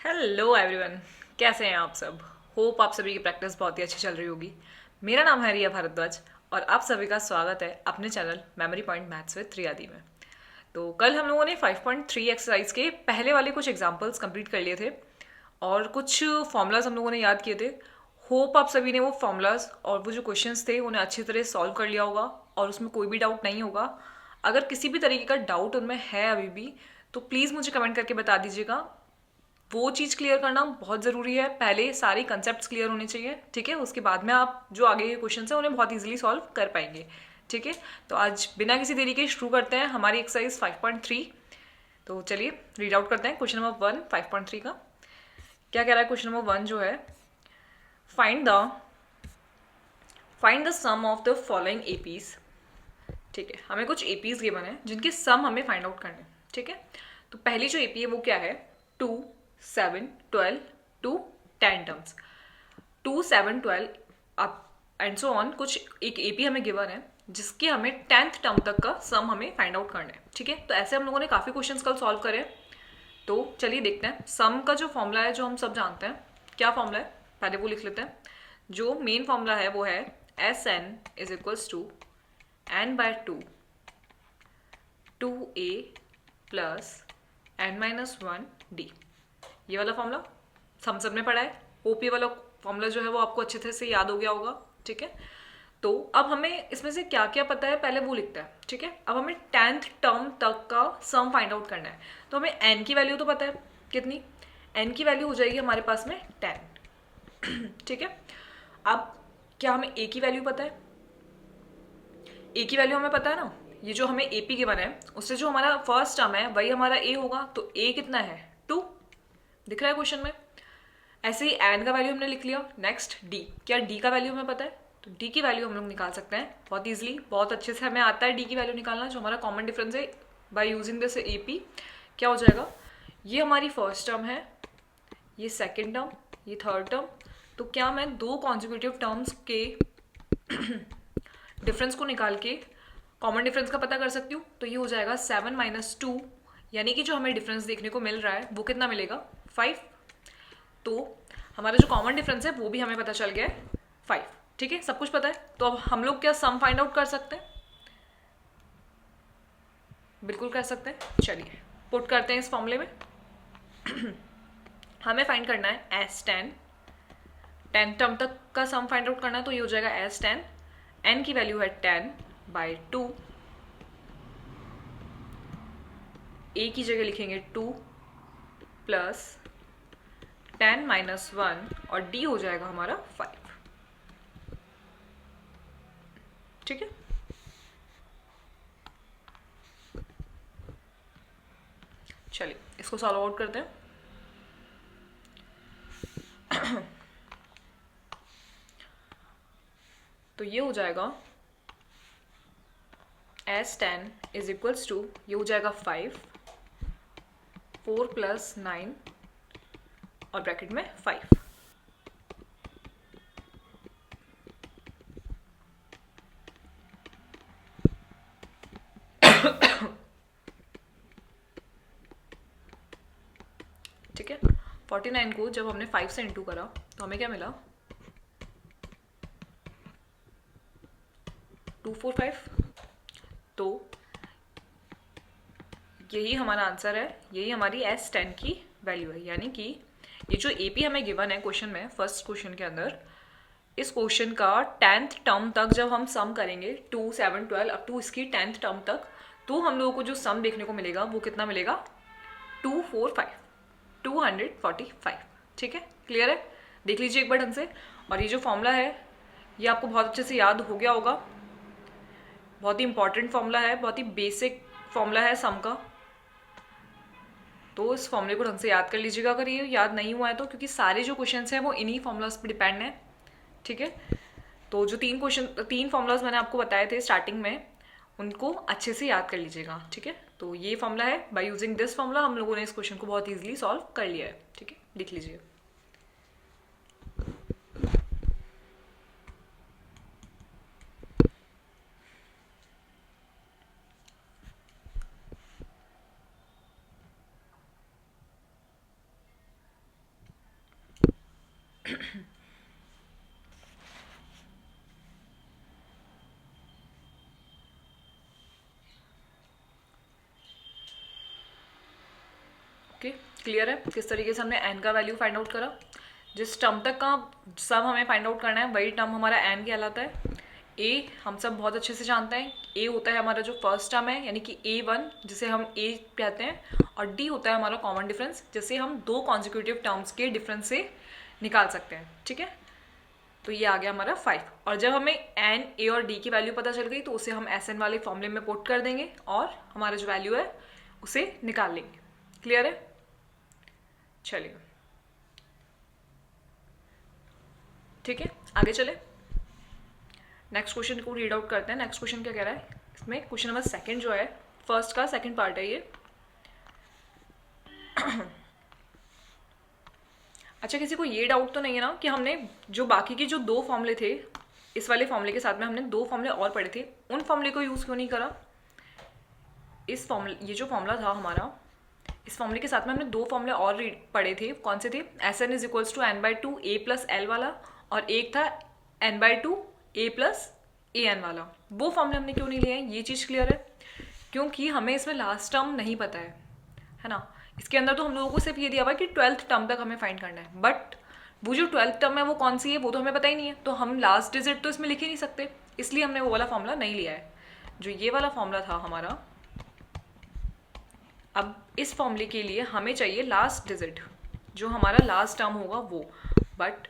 Hello everyone. कैसे हैं आप सब? होप आप सभी की प्रैक्टिस बहुत ही अच्छी चल रही होगी। मेरा नाम है रिया भारद्वाज और आप सभी का स्वागत है अपने channel memory point maths with रियादी में। तो कल हम लोगों ने 5.3 एक्सरसाइज के पहले वाले कुछ एग्जांपल्स कंप्लीट कर लिए थे और कुछ फॉर्मूलाज हम लोगों ने याद किए थे। होप आप सभी ने वो फॉर्मूलाज और वो जो क्वेश्चंस थे उन्हें अच्छी तरह सॉल्व कर लिया होगा और उसमें कोई भी डाउट नहीं होगा। अगर किसी भी तरीके का डाउट उनमें है अभी भी तो प्लीज़ मुझे कमेंट करके बता दीजिएगा। वो चीज़ क्लियर करना बहुत ज़रूरी है। पहले सारे कंसेप्ट क्लियर होने चाहिए, ठीक है? उसके बाद में आप जो आगे के क्वेश्चन हैं उन्हें बहुत इजीली सॉल्व कर पाएंगे, ठीक है? तो आज बिना किसी देरी के शुरू करते हैं हमारी एक्सरसाइज 5.3। तो चलिए रीड आउट करते हैं क्वेश्चन नंबर 1 5.3 का। क्या कह रहा है क्वेश्चन नंबर 1 जो है, find the find the sum of the following APs. ठीक है, हमें कुछ एपीज गिवन है जिनके सम हमें फाइंड आउट करने हैं, ठीक है? तो पहली जो एपी है वो क्या है? 2 7 12 to 10 terms. 2 7 12 up and so on, कुछ एक एपी हमें गिवन है जिसके हमें 10th टर्म तक का सम हमें फाइंड आउट करना है, ठीक है? तो ऐसे हम लोगों ने काफ़ी क्वेश्चंस कल सॉल्व करे। तो चलिए देखते हैं सम का जो फॉर्मूला है जो हम सब जानते हैं। क्या फॉर्मूला है पहले वो लिख लेते हैं। जो मेन फॉर्मूला है वो है S n is equals to n by two A plus N minus one D. ये वाला फॉर्मूला हम सब ने पढ़ा है। ओपी वाला फॉर्मूला जो है वो आपको अच्छे तरह से याद हो गया होगा, ठीक है? तो अब हमें इसमें से क्या क्या पता है पहले वो लिखता है, ठीक है? अब हमें 10th टर्म तक का सम फाइंड आउट करना है। तो हमें एन की वैल्यू तो पता है कितनी। एन की वैल्यू हो जाएगी हमारे पास में 10, ठीक है? अब क्या हमें ए की वैल्यू पता है? ए की वैल्यू हमें पता है ना। ये जो हमें एपी गिवन है उससे जो हमारा फर्स्ट टर्म है वही हमारा ए होगा। तो ए कितना है? 2। दिख रहा है क्वेश्चन में। ऐसे ही एन का वैल्यू हमने लिख लिया। Next D. क्या डी का वैल्यू हमें पता है? तो डी की वैल्यू हम लोग निकाल सकते हैं बहुत ईजिली, बहुत अच्छे से हमें आता है डी की वैल्यू निकालना। जो हमारा कॉमन डिफरेंस है बाय यूजिंग दिस एपी, क्या हो जाएगा? ये हमारी फर्स्ट टर्म है, ये सेकेंड टर्म, ये थर्ड टर्म। तो क्या मैं दो कॉन्जिक्यूटिव टर्म्स के डिफरेंस को निकाल के कॉमन डिफरेंस का पता कर सकती हूँ? तो ये हो जाएगा 7 माइनस 2, यानी कि जो हमें डिफरेंस देखने को मिल रहा है वो कितना मिलेगा? 5। तो हमारा जो कॉमन डिफरेंस है वो भी हमें पता चल गया है 5, ठीक है? सब कुछ पता है। तो अब हम लोग क्या सम फाइंड आउट कर सकते हैं? बिल्कुल कर सकते हैं। चलिए पुट करते हैं इस फॉर्मूले में। हमें फाइंड करना है एस 10 टर्म तक का सम फाइंड आउट करना है। तो ये हो जाएगा एस 10। एन की वैल्यू है 10/2। ए की जगह लिखेंगे 2 प्लस 10 माइनस 1 और डी हो जाएगा हमारा 5, ठीक है? चलिए इसको सॉल्व आउट करते हैं। तो ये हो जाएगा एस 10 इज इक्वल्स टू, ये हो जाएगा 5, 4 प्लस 9 और ब्रैकेट में 5। ठीक है, 49 को जब हमने 5 से इंटू करा तो हमें क्या मिला? 245। तो यही हमारा आंसर है, यही हमारी एस 10 की वैल्यू है। यानी कि ये जो एपी हमें गिवन है क्वेश्चन में, फर्स्ट क्वेश्चन के अंदर, इस क्वेश्चन का 10th टर्म तक जब हम सम करेंगे 2 7 12 अप टू इसकी 10th टर्म तक, तो हम लोगों को जो सम देखने को मिलेगा वो कितना मिलेगा? 245, 245, ठीक है? क्लियर है? देख लीजिए एक बार ढंग से। और ये जो फॉर्मूला है ये आपको बहुत अच्छे से याद हो गया होगा। बहुत ही इंपॉर्टेंट फॉर्मूला है, बहुत ही बेसिक फॉर्मूला है सम का। तो इस फॉर्मूले को ढंग से याद कर लीजिएगा अगर ये याद नहीं हुआ है तो, क्योंकि सारे जो क्वेश्चन हैं वो इन्हीं फॉर्मूलाज पर डिपेंड है, ठीक है? तो जो तीन फॉर्मूलाज मैंने आपको बताए थे स्टार्टिंग में, उनको अच्छे से याद कर लीजिएगा, ठीक है? तो ये फॉर्मूला है, बाय यूजिंग दिस फॉर्मूला हम लोगों ने इस क्वेश्चन को बहुत ईजिली सॉल्व कर लिया है, ठीक है? लिख लीजिए। क्लियर है किस तरीके से हमने एन का वैल्यू फाइंड आउट करा। जिस टर्म तक का सब हमें फाइंड आउट करना है वही टर्म हमारा एन कहलाता है। ए हम सब बहुत अच्छे से जानते हैं, ए होता है हमारा जो फर्स्ट टर्म है यानी कि A1 जिसे हम ए कहते हैं, और डी होता है हमारा कॉमन डिफरेंस जिसे हम दो कॉन्जिक्यूटिव टर्म्स के डिफरेंस से निकाल सकते हैं। ठीक है, तो ये आ गया हमारा 5। और जब हमें एन, ए और डी की वैल्यू पता चल गई तो उसे हम एस एन वाले फॉर्मूले में पुट कर देंगे और हमारा जो वैल्यू है उसे निकाल लेंगे। क्लियर है? चलिए ठीक है, आगे चले। नेक्स्ट क्वेश्चन को रीड आउट करते हैं। नेक्स्ट क्वेश्चन क्या कह रहा है इसमें, क्वेश्चन नंबर 2 जो है फर्स्ट का सेकंड पार्ट है ये। अच्छा, किसी को ये डाउट तो नहीं है ना कि हमने जो बाकी के जो दो फॉर्मूले थे, इस वाले फॉर्मूले के साथ में हमने दो फॉर्मूले और पढ़े थे, उन फॉर्मूले को यूज़ क्यों नहीं करा? इस फॉर्मूले, ये जो फॉर्मूला था हमारा, इस फॉर्मूले के साथ में हमने दो फॉर्मूले और पढ़े थे। कौन से थे? Sn is equals to n/2 a plus L वाला, और एक था n/2 a प्लस an वाला। वो फॉर्मूले हमने क्यों नहीं लिए हैं? ये चीज़ क्लियर है क्योंकि हमें इसमें लास्ट टर्म नहीं पता है ना। इसके अंदर तो हम लोगों को सिर्फ ये दिया हुआ है कि 12th टर्म तक हमें फाइंड करना है, बट वो जो 12th टर्म है वो कौन सी है वो तो हमें पता ही नहीं है, तो हम लास्ट डिजिट तो इसमें लिख ही नहीं सकते, इसलिए हमने वो वाला फॉर्मूला नहीं लिया है। जो ये वाला फॉर्मूला था हमारा, अब इस फॉर्मूले के लिए हमें चाहिए लास्ट डिजिट, जो हमारा लास्ट टर्म होगा वो, बट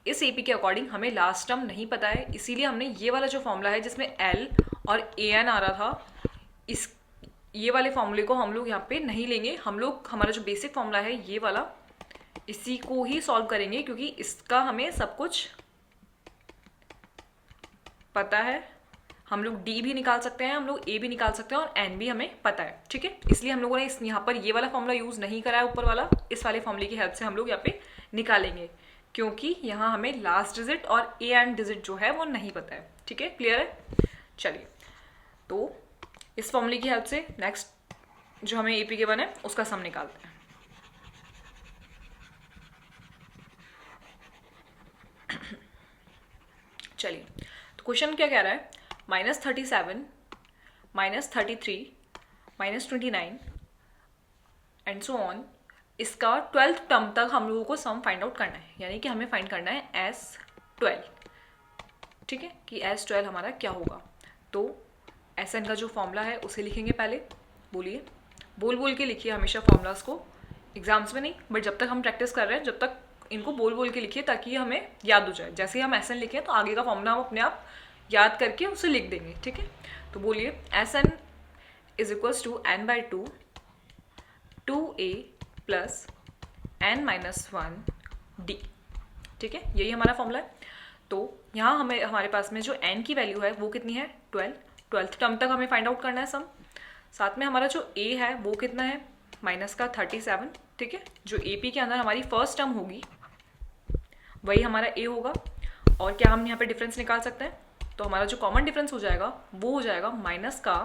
इस एपी के अकॉर्डिंग हमें लास्ट टर्म नहीं पता है, इसीलिए हमने ये वाला जो फॉर्मूला है जिसमें एल और ए एन आ रहा था, इस ये वाले फॉर्मूले को हम लोग यहाँ पे नहीं लेंगे। हम लोग हमारा जो बेसिक फॉर्मूला है ये वाला, इसी को ही सॉल्व करेंगे क्योंकि इसका हमें सब कुछ पता है। हम लोग डी भी निकाल सकते हैं, हम लोग ए भी निकाल सकते हैं, और एन भी हमें पता है। ठीक है, इसलिए हम लोगों ने इस यहाँ पर ये वाला फॉर्मूला यूज़ नहीं करा है ऊपर वाला, इस वाले फॉर्मूले की हेल्प से हम लोग यहाँ पे निकालेंगे क्योंकि यहाँ हमें लास्ट डिजिट और ए एंड डिजिट जो है वो नहीं पता है। ठीक है, क्लियर है? चलिए, तो इस फॉर्मूले की हेल्प से नेक्स्ट जो हमें एपी गिवन है उसका सम निकालते हैं। चलिए, तो क्वेश्चन क्या कह रहा है, -37, -33, -29 एंड सो ऑन, इसका 12th टर्म तक हम लोगों को सम फाइंड आउट करना है, यानी कि हमें फाइंड करना है S12। ठीक है, कि S12 हमारा क्या होगा। तो Sn का जो फॉर्मूला है उसे लिखेंगे पहले। बोलिए, बोल बोल के लिखिए हमेशा फॉर्मूलाज को, एग्जाम्स में नहीं बट जब तक हम प्रैक्टिस कर रहे हैं जब तक इनको बोल बोल के लिखिए ताकि हमें याद हो जाए। जैसे ही हम Sn लिखें तो आगे का फॉर्मूला हम अपने आप याद करके उसे लिख देंगे। ठीक है, तो बोलिए Sn is equals to n/2 2a plus n-1d। ठीक है, यही हमारा फॉर्मूला है। तो यहाँ हमारे पास में जो n की वैल्यू है वो कितनी है? 12th टर्म तक हमें फाइंड आउट करना है सम। साथ में हमारा जो a है वो कितना है? माइनस का 37। ठीक है, जो AP के अंदर हमारी फर्स्ट टर्म होगी वही हमारा a होगा। और क्या हम यहाँ पे डिफरेंस निकाल सकते हैं? तो हमारा जो कॉमन डिफरेंस हो जाएगा वो हो जाएगा माइनस का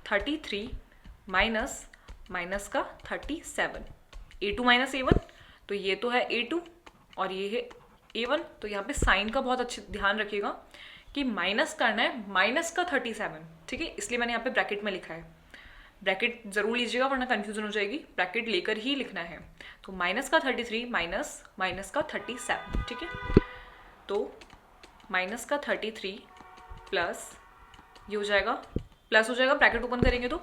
33 माइनस का 37, a2 माइनस a1, तो ये तो है a2 और ये है a1। तो यहाँ पे साइन का बहुत अच्छे ध्यान रखिएगा कि माइनस करना है माइनस का 37। ठीक है, इसलिए मैंने यहाँ पे ब्रैकेट में लिखा है। ब्रैकेट जरूर लीजिएगा वरना कंफ्यूजन हो जाएगी, ब्रैकेट लेकर ही लिखना है। तो माइनस का 33 माइनस का 37। ठीक है, तो माइनस का 33 प्लस ये हो जाएगा, प्लस हो जाएगा, ब्रैकेट ओपन करेंगे तो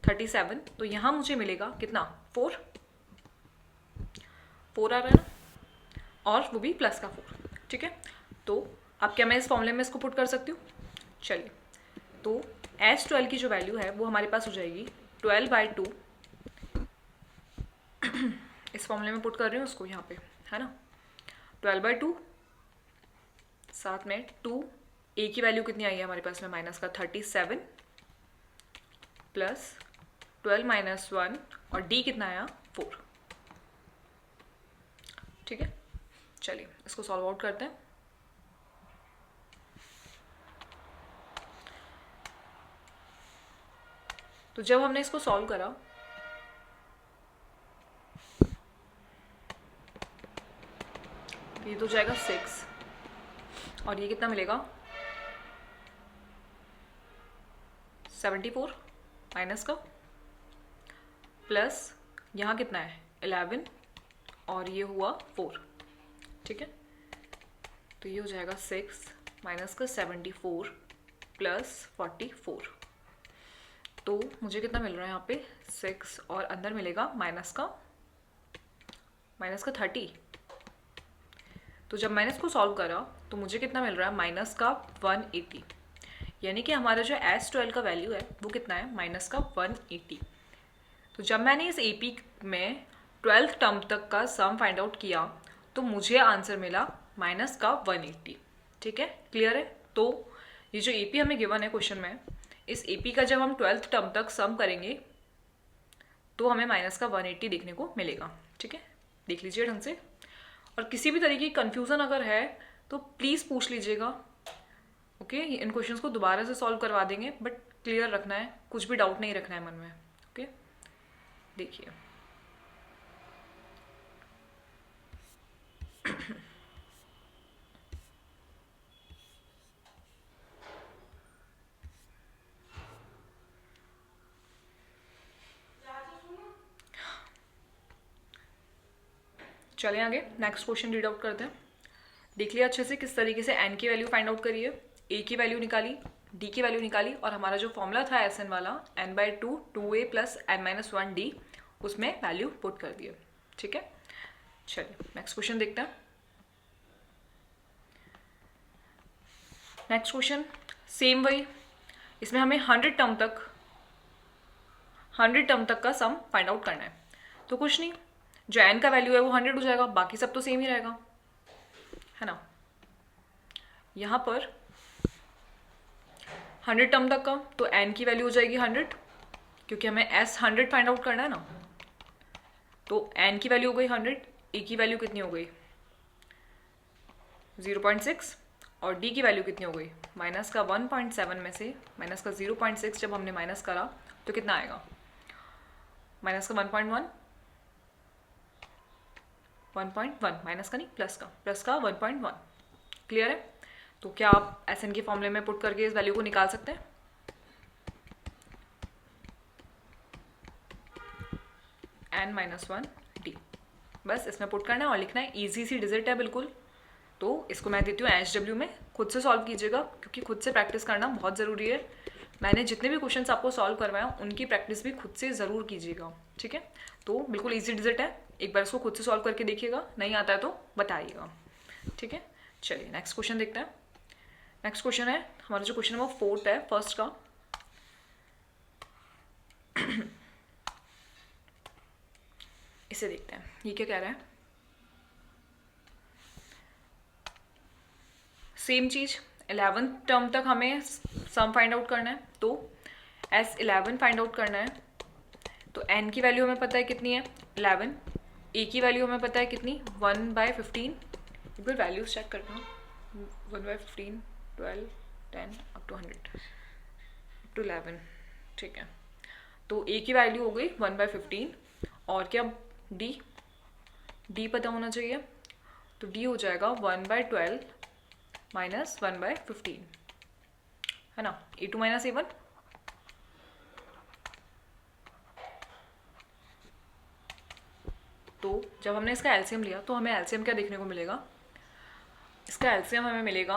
37, तो यहाँ मुझे मिलेगा कितना? 4 आ रहा है ना, और वो भी प्लस का 4। ठीक है, तो अब क्या मैं इस फॉर्मूले में इसको पुट कर सकती हूँ? चलिए, तो S12 की जो वैल्यू है वो हमारे पास हो जाएगी 12/2। इस फॉर्मूले में पुट कर रही हूँ उसको यहाँ पे, है ना। 12/2 साथ में 2, a की वैल्यू कितनी आई है हमारे पास में? माइनस का 37 प्लस 12 - 1 और d कितना आया? 4। ठीक है, चलिए इसको सॉल्व आउट करते हैं। तो जब हमने इसको सॉल्व करा तो ये तो जाएगा 6 और ये कितना मिलेगा? 74 माइनस का, प्लस यहाँ कितना है? 11 और ये हुआ 4, ठीक है। तो ये हो जाएगा 6 माइनस का 74 प्लस 44। तो मुझे कितना मिल रहा है यहाँ पे 6 और अंदर मिलेगा माइनस का 30। तो जब मैंने इसको सॉल्व करा तो मुझे कितना मिल रहा है माइनस का 180, यानी कि हमारा जो S12 का वैल्यू है वो कितना है माइनस का 180। तो जब मैंने इस AP में 12th टर्म तक का सम फाइंड आउट किया तो मुझे आंसर मिला माइनस का 180, ठीक है, क्लियर है। तो ये जो AP हमें गिवन है क्वेश्चन में, इस AP का जब हम 12th टर्म तक सम करेंगे तो हमें माइनस का 180 देखने को मिलेगा, ठीक है। देख लीजिए ढंग से, और किसी भी तरीके की कन्फ्यूज़न अगर है तो प्लीज़ पूछ लीजिएगा, ओके। इन क्वेश्चंस को दोबारा से सॉल्व करवा देंगे, बट क्लियर रखना है, कुछ भी डाउट नहीं रखना है मन में, ओके। देखिए चलें आगे, नेक्स्ट क्वेश्चन रीड आउट करते हैं। देख लिया अच्छे से किस तरीके से n की वैल्यू फाइंड आउट करी है, a की वैल्यू निकाली, d की वैल्यू निकाली, और हमारा जो फॉर्मूला था Sn वाला n/2 2a प्लस n-1d उसमें वैल्यू पुट कर दिए, ठीक है। चलिए नेक्स्ट क्वेश्चन देखते हैं। नेक्स्ट क्वेश्चन सेम वही, इसमें हमें 100 टर्म तक का सम फाइंड आउट करना है। तो कुछ नहीं, जो n का वैल्यू है वो 100 हो जाएगा, बाकी सब तो सेम ही रहेगा, है ना। यहाँ पर 100 टर्म तक का, तो n की वैल्यू हो जाएगी 100, क्योंकि हमें S100 फाइंड आउट करना है ना। तो n की वैल्यू हो गई 100, a की वैल्यू कितनी हो गई 0.6, और d की वैल्यू कितनी हो गई माइनस का 1.7 में से माइनस का 0.6 जब हमने माइनस करा तो कितना आएगा माइनस का 1.1 माइनस का नहीं प्लस का 1.1, क्लियर है। तो क्या आप Sn के फॉर्मूले में पुट करके इस वैल्यू को निकाल सकते हैं। n-1d बस इसमें पुट करना है और लिखना है, इजी सी डिजिट है बिल्कुल। तो इसको मैं देती हूँ HW में, खुद से सॉल्व कीजिएगा क्योंकि खुद से प्रैक्टिस करना बहुत ज़रूरी है। मैंने जितने भी क्वेश्चंस आपको सॉल्व करवाए उनकी प्रैक्टिस भी खुद से ज़रूर कीजिएगा, ठीक है। तो बिल्कुल इजी डिजिट है, एक बार इसको खुद से सॉल्व करके देखिएगा, नहीं आता है तो बताइएगा, ठीक है। चलिए नेक्स्ट क्वेश्चन देखते हैं। नेक्स्ट क्वेश्चन है हमारा, जो क्वेश्चन है वो 4th है फर्स्ट का। इसे देखते हैं ये क्या कह रहा है। सेम चीज़ 11th टर्म तक हमें सम फाइंड आउट करना है, तो S11 फाइंड आउट करना है। तो n की वैल्यू हमें पता है कितनी है 11, a की वैल्यू हमें पता है कितनी 1/15, एक बार वैल्यूज चेक करता हूँ, 1/15 12 10 अप टू 100 अप टू 11, ठीक है। तो a की वैल्यू हो गई 1/15, और क्या d पता होना चाहिए, तो d हो जाएगा 1/12 माइनस 1/15, है ना, a2 माइनस a1। तो जब हमने इसका एलसीएम लिया तो हमें एलसीएम क्या देखने को मिलेगा, इसका एलसीएम हमें मिलेगा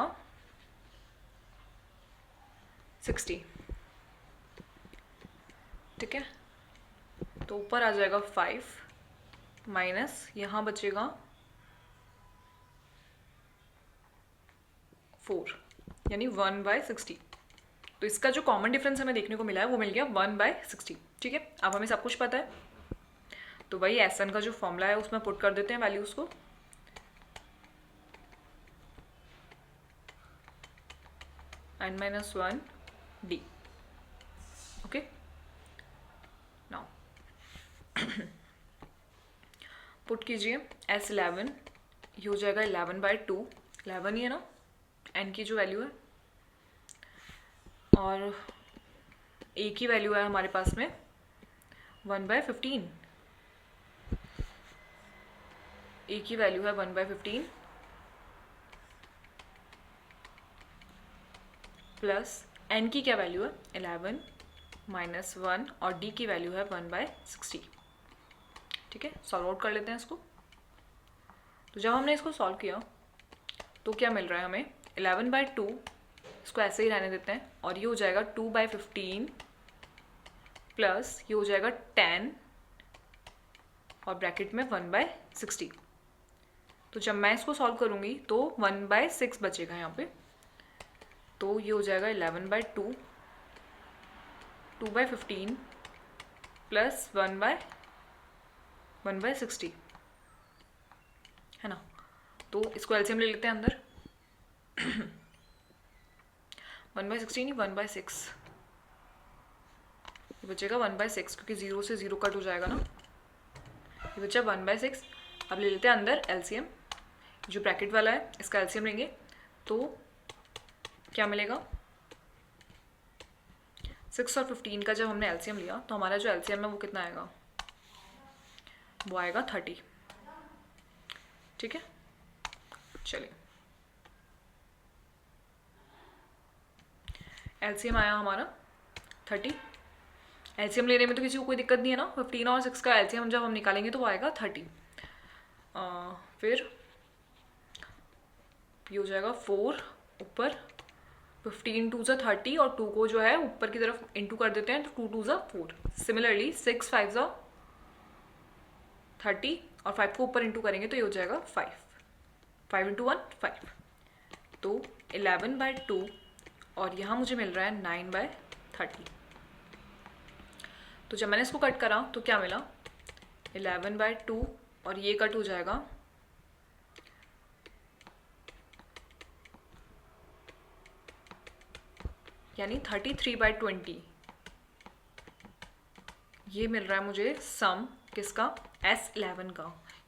60, ठीक है। तो ऊपर आ जाएगा 5 माइनस यहाँ बचेगा 4, यानी 1/60। तो इसका जो कॉमन डिफरेंस हमें देखने को मिला है वो मिल गया 1/60, ठीक है। अब हमें सब कुछ पता है, तो वही Sn का जो फॉर्मूला है उसमें पुट कर देते हैं वैल्यूज को। n-1d, okay. नाउ पुट कीजिए S11, ये हो जाएगा 11/2, 11 ही है ना n की जो वैल्यू है, और a की वैल्यू है हमारे पास में 1/15, a की वैल्यू है 1/15 प्लस n की क्या वैल्यू है 11 -1, और d की वैल्यू है 1/60, ठीक है, सॉल्व आउट कर लेते हैं इसको। तो जब हमने इसको सॉल्व किया तो क्या मिल रहा है हमें, 11/2, इसको ऐसे ही रहने देते हैं, और ये हो जाएगा 2/15 प्लस ये हो जाएगा 10 और ब्रैकेट में 1/60। तो जब मैं इसको सॉल्व करूँगी तो 1/6 बचेगा यहाँ पे, तो ये हो जाएगा 11/2, 2/15 प्लस 1/60, है ना। तो इसको एलसीएम ले लेते हैं अंदर। 1/60 नहीं, 1/6, ये बचेगा 1/6, क्योंकि 0 से 0 कट हो जाएगा ना, ये बचा 1/6। अब ले लेते हैं अंदर एलसीएम, जो ब्रैकेट वाला है इसका एलसीएम लेंगे तो क्या मिलेगा, 6 और 15 का जब हमने एलसीएम लिया तो हमारा जो एलसीएम है वो कितना आएगा, वो आएगा 30। ठीक है, चलिए एलसीएम आया हमारा 30। एलसीएम लेने में तो किसी को कोई दिक्कत नहीं है ना, 15 और 6 का एलसीएम जब हम निकालेंगे तो वो आएगा 30। फिर ये हो जाएगा 4 ऊपर, 15 2 ज़ा 30 और 2 को जो है ऊपर की तरफ इंटू कर देते हैं, तो 2 2 ज़ा 4। सिमिलरली 6 5 ज़ा 30 और 5 को ऊपर इंटू करेंगे तो ये हो जाएगा 5 × 1 5, तो 11/2 और यहाँ मुझे मिल रहा है 9/30। तो जब मैंने इसको कट करा तो क्या मिला, 11/2 और ये कट हो जाएगा, यानी 33/20। ये मिल रहा है मुझे सम किसका, S11 का,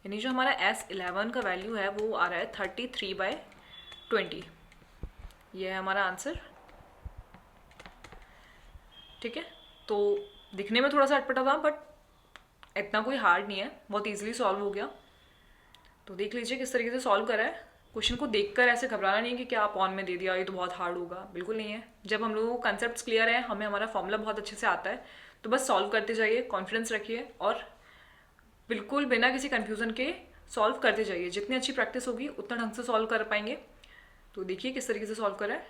यानी जो हमारा S11 का वैल्यू है वो आ रहा है 33/20। ये है हमारा आंसर। ठीक है, तो दिखने में थोड़ा सा अटपटा था बट इतना कोई हार्ड नहीं है, बहुत इजीली सॉल्व हो गया। तो देख लीजिए किस तरीके से सॉल्व करा है। क्वेश्चन को देखकर ऐसे घबराना नहीं है कि क्या आप ऑन में दे दिया, ये तो बहुत हार्ड होगा, बिल्कुल नहीं है। जब हम लोगों को कंसेप्ट क्लियर है, हमें हमारा फॉर्मूला बहुत अच्छे से आता है, तो बस सॉल्व करते जाइए, कॉन्फिडेंस रखिए और बिल्कुल बिना किसी कन्फ्यूज़न के सॉल्व करते जाइए। जितनी अच्छी प्रैक्टिस होगी उतना ढंग से सॉल्व कर पाएंगे। तो देखिए किस तरीके से सॉल्व करा है,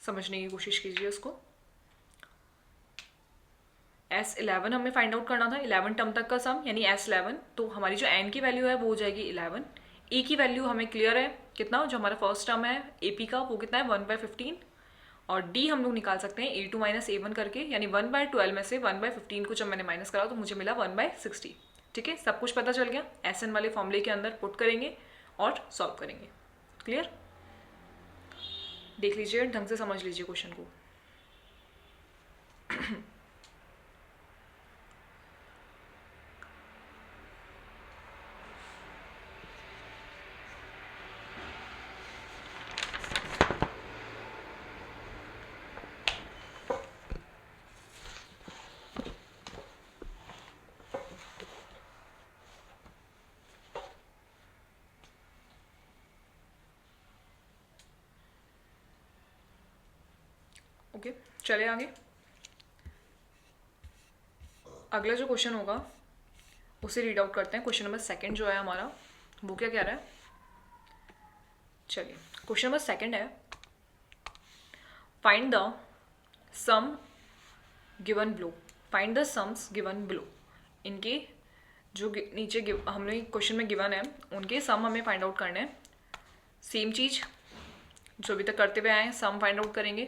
समझने की कोशिश कीजिए उसको। S11 हमें फाइंड आउट करना था, 11 टर्म तक का सम, यानी S11। तो हमारी जो n की वैल्यू है वो हो जाएगी 11। ए की वैल्यू हमें क्लियर है कितना, जो हमारा फर्स्ट टर्म है AP का वो कितना है 1/15, और D हम लोग निकाल सकते हैं A2 - A1 करके, यानी 1/12 में से 1/15 को जब मैंने माइनस करा तो मुझे मिला 1/60। ठीक है, सब कुछ पता चल गया। SN वाले फॉर्मूले के अंदर पुट करेंगे और सॉल्व करेंगे। क्लियर, देख लीजिए, ढंग से समझ लीजिए क्वेश्चन को। ओके, चले आगे। अगला जो क्वेश्चन होगा उसे रीड आउट करते हैं। क्वेश्चन नंबर 2 जो है हमारा, वो क्या कह रहा है, चलिए क्वेश्चन नंबर 2 है, find the sum given below. Find the sums given below. इनके जो नीचे हमने क्वेश्चन में गिवन है उनके सम हमें फाइंड आउट करने हैं। सेम चीज जो अभी तक करते हुए आए हैं, सम फाइंड आउट करेंगे।